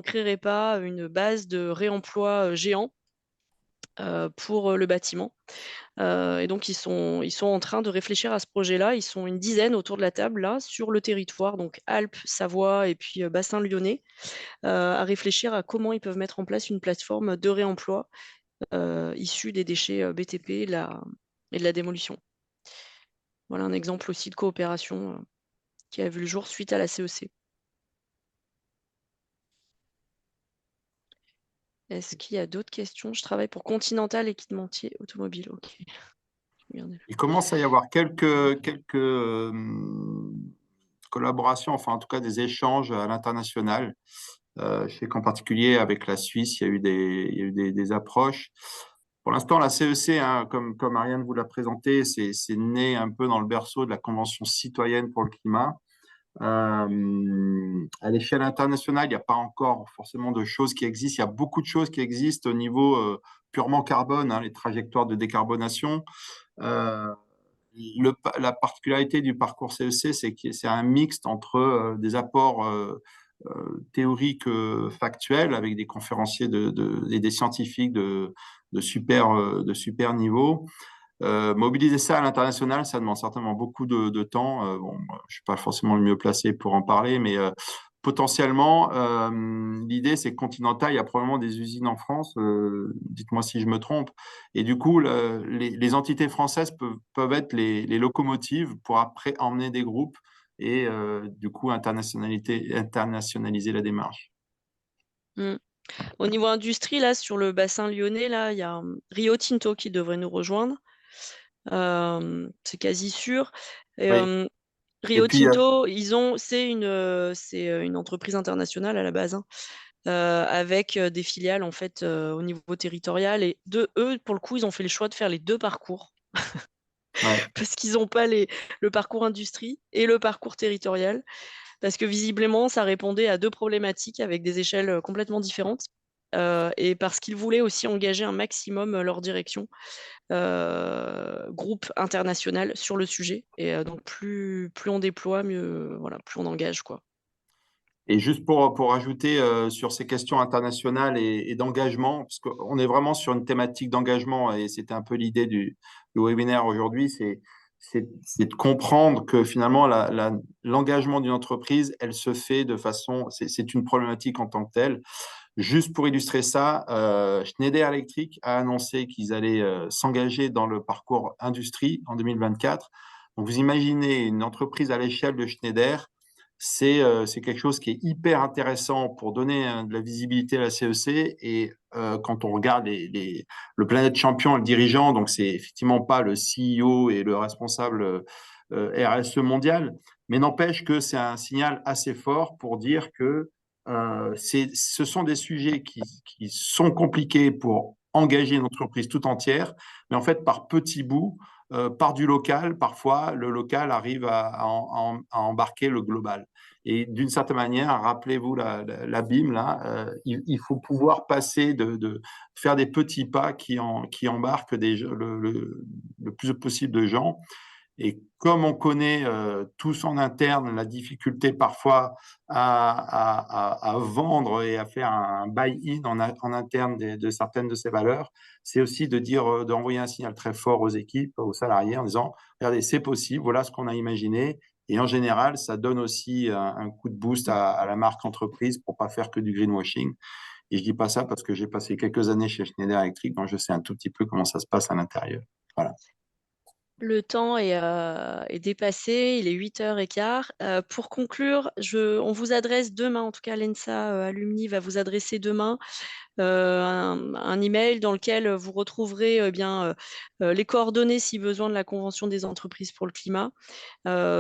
S1: créerait pas une base de réemploi géant pour le bâtiment? Et donc, ils sont en train de réfléchir à ce projet-là. Ils sont une dizaine autour de la table, là, sur le territoire, donc Alpes, Savoie et puis bassin lyonnais, à réfléchir à comment ils peuvent mettre en place une plateforme de réemploi issue des déchets BTP et de la démolition. Voilà un exemple aussi de coopération qui a vu le jour suite à la CEC. Est-ce qu'il y a d'autres questions? Je travaille pour Continental Équipementier Automobile. Ok. Regardez.
S2: Il commence à y avoir quelques collaborations, enfin en tout cas des échanges à l'international. Je sais qu'en particulier avec la Suisse, il y a eu des approches. Pour l'instant, la CEC, hein, comme Ariane vous l'a présenté, c'est né un peu dans le berceau de la Convention citoyenne pour le climat. À l'échelle internationale, il n'y a pas encore forcément de choses qui existent. Il y a beaucoup de choses qui existent au niveau purement carbone, hein, les trajectoires de décarbonation. La particularité du parcours CEC, c'est que c'est un mixte entre des apports théoriques factuels avec des conférenciers et des scientifiques de super niveau. Mobiliser ça à l'international, ça demande certainement beaucoup de temps. Bon, je ne suis pas forcément le mieux placé pour en parler, mais potentiellement, l'idée, c'est que Continental, il y a probablement des usines en France, dites-moi si je me trompe, et du coup, les entités françaises peuvent être les locomotives pour après emmener des groupes et du coup internationaliser la démarche.
S1: Mm. Au niveau industrie, là, sur le bassin lyonnais, là, il y a Rio Tinto qui devrait nous rejoindre. C'est quasi sûr. Et,
S2: Oui. Et
S1: Rio
S2: puis,
S1: Tinto, c'est une entreprise internationale à la base, hein, avec des filiales en fait au niveau territorial. Et eux, pour le coup, ils ont fait le choix de faire les deux parcours
S2: ouais.
S1: parce qu'ils n'ont pas le parcours industrie et le parcours territorial, parce que visiblement, ça répondait à deux problématiques avec des échelles complètement différentes. Et parce qu'ils voulaient aussi engager un maximum leur direction groupe international sur le sujet. Et donc, plus on déploie, mieux, voilà, plus on engage, quoi.
S2: Et juste pour ajouter sur ces questions internationales et d'engagement, parce qu'on est vraiment sur une thématique d'engagement et c'était un peu l'idée du webinaire aujourd'hui, c'est de comprendre que finalement l'engagement d'une entreprise, elle se fait de façon, c'est une problématique en tant que telle. Juste pour illustrer ça, Schneider Electric a annoncé qu'ils allaient s'engager dans le parcours industrie en 2024. Donc vous imaginez une entreprise à l'échelle de Schneider, c'est quelque chose qui est hyper intéressant pour donner de la visibilité à la CEC. Et quand on regarde le Planète Champion, le dirigeant, donc c'est effectivement pas le CEO et le responsable RSE mondial, mais n'empêche que c'est un signal assez fort pour dire que ce sont des sujets qui sont compliqués pour engager une entreprise tout entière, mais en fait, par petits bouts, par du local, parfois, le local arrive à embarquer le global. Et d'une certaine manière, rappelez-vous la BIM, là, il faut pouvoir passer faire des petits pas qui embarquent le plus possible de gens. Et comme on connaît tous en interne la difficulté parfois à vendre et à faire un buy-in en interne de certaines de ces valeurs, c'est aussi de dire, d'envoyer un signal très fort aux équipes, aux salariés en disant, regardez, c'est possible, voilà ce qu'on a imaginé. Et en général, ça donne aussi un coup de boost à la marque entreprise pour pas faire que du greenwashing. Et je dis pas ça parce que j'ai passé quelques années chez Schneider Electric, donc je sais un tout petit peu comment ça se passe à l'intérieur. Voilà.
S1: Le temps est dépassé, il est 8h15. Pour conclure, on vous adresse demain, en tout cas l'ENSA Alumni va vous adresser demain un email dans lequel vous retrouverez les coordonnées si besoin de la Convention des entreprises pour le climat,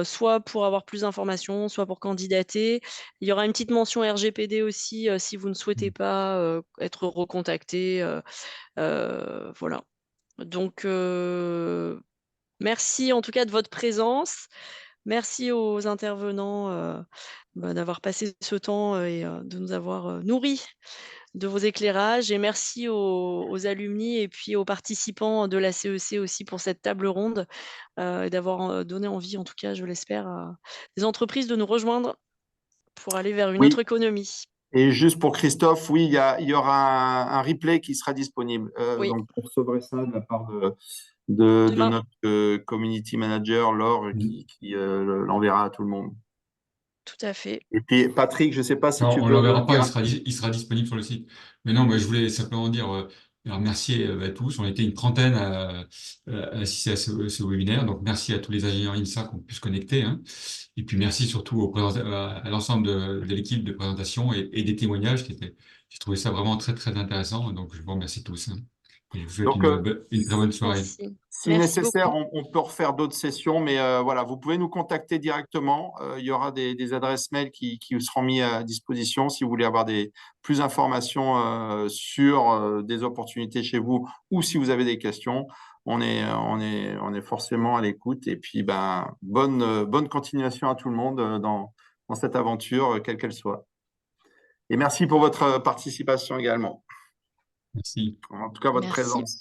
S1: soit pour avoir plus d'informations, soit pour candidater. Il y aura une petite mention RGPD aussi si vous ne souhaitez pas être recontacté. Voilà. Donc, merci en tout cas de votre présence. Merci aux intervenants d'avoir passé ce temps et de nous avoir nourris de vos éclairages et merci aux alumni et puis aux participants de la CEC aussi pour cette table ronde et d'avoir donné envie, en tout cas, je l'espère, à des entreprises de nous rejoindre pour aller vers une
S2: Oui,
S1: autre économie.
S2: et juste pour Christophe, oui, il y aura un replay qui sera disponible.
S1: Oui,
S2: Donc, vous recevrez ça de la part de
S1: demain,
S2: notre community manager, Laure, qui l'enverra à tout le monde.
S1: tout à fait.
S2: Et puis, Patrick, je ne sais pas si
S7: Non,
S2: tu
S7: on ne
S2: veux
S7: l'enverra pas,
S2: dire.
S7: il sera disponible sur le site. Mais non, je voulais simplement dire, remercier à tous. On était une trentaine à assister à ce webinaire. Donc, merci à tous les ingénieurs INSA qu'on pu se connecter, hein. Et puis, merci surtout à l'ensemble de l'équipe de présentation et des témoignages j'ai trouvé ça vraiment très, très intéressant. Donc, je vous remercie tous, hein. Et je vous souhaite
S2: Donc,
S7: une très bonne soirée.
S1: Merci.
S2: si
S1: Merci
S2: nécessaire,
S1: beaucoup.
S2: on peut refaire d'autres sessions, mais voilà, vous pouvez nous contacter directement. Il y aura des adresses mail qui vous seront mises à disposition si vous voulez avoir plus d'informations sur des opportunités chez vous ou si vous avez des questions. On est forcément à l'écoute. Et puis, bonne continuation à tout le monde dans cette aventure, quelle qu'elle soit. Et merci pour votre participation également.
S7: Merci.
S2: En tout cas, votre
S1: Merci.
S2: présence.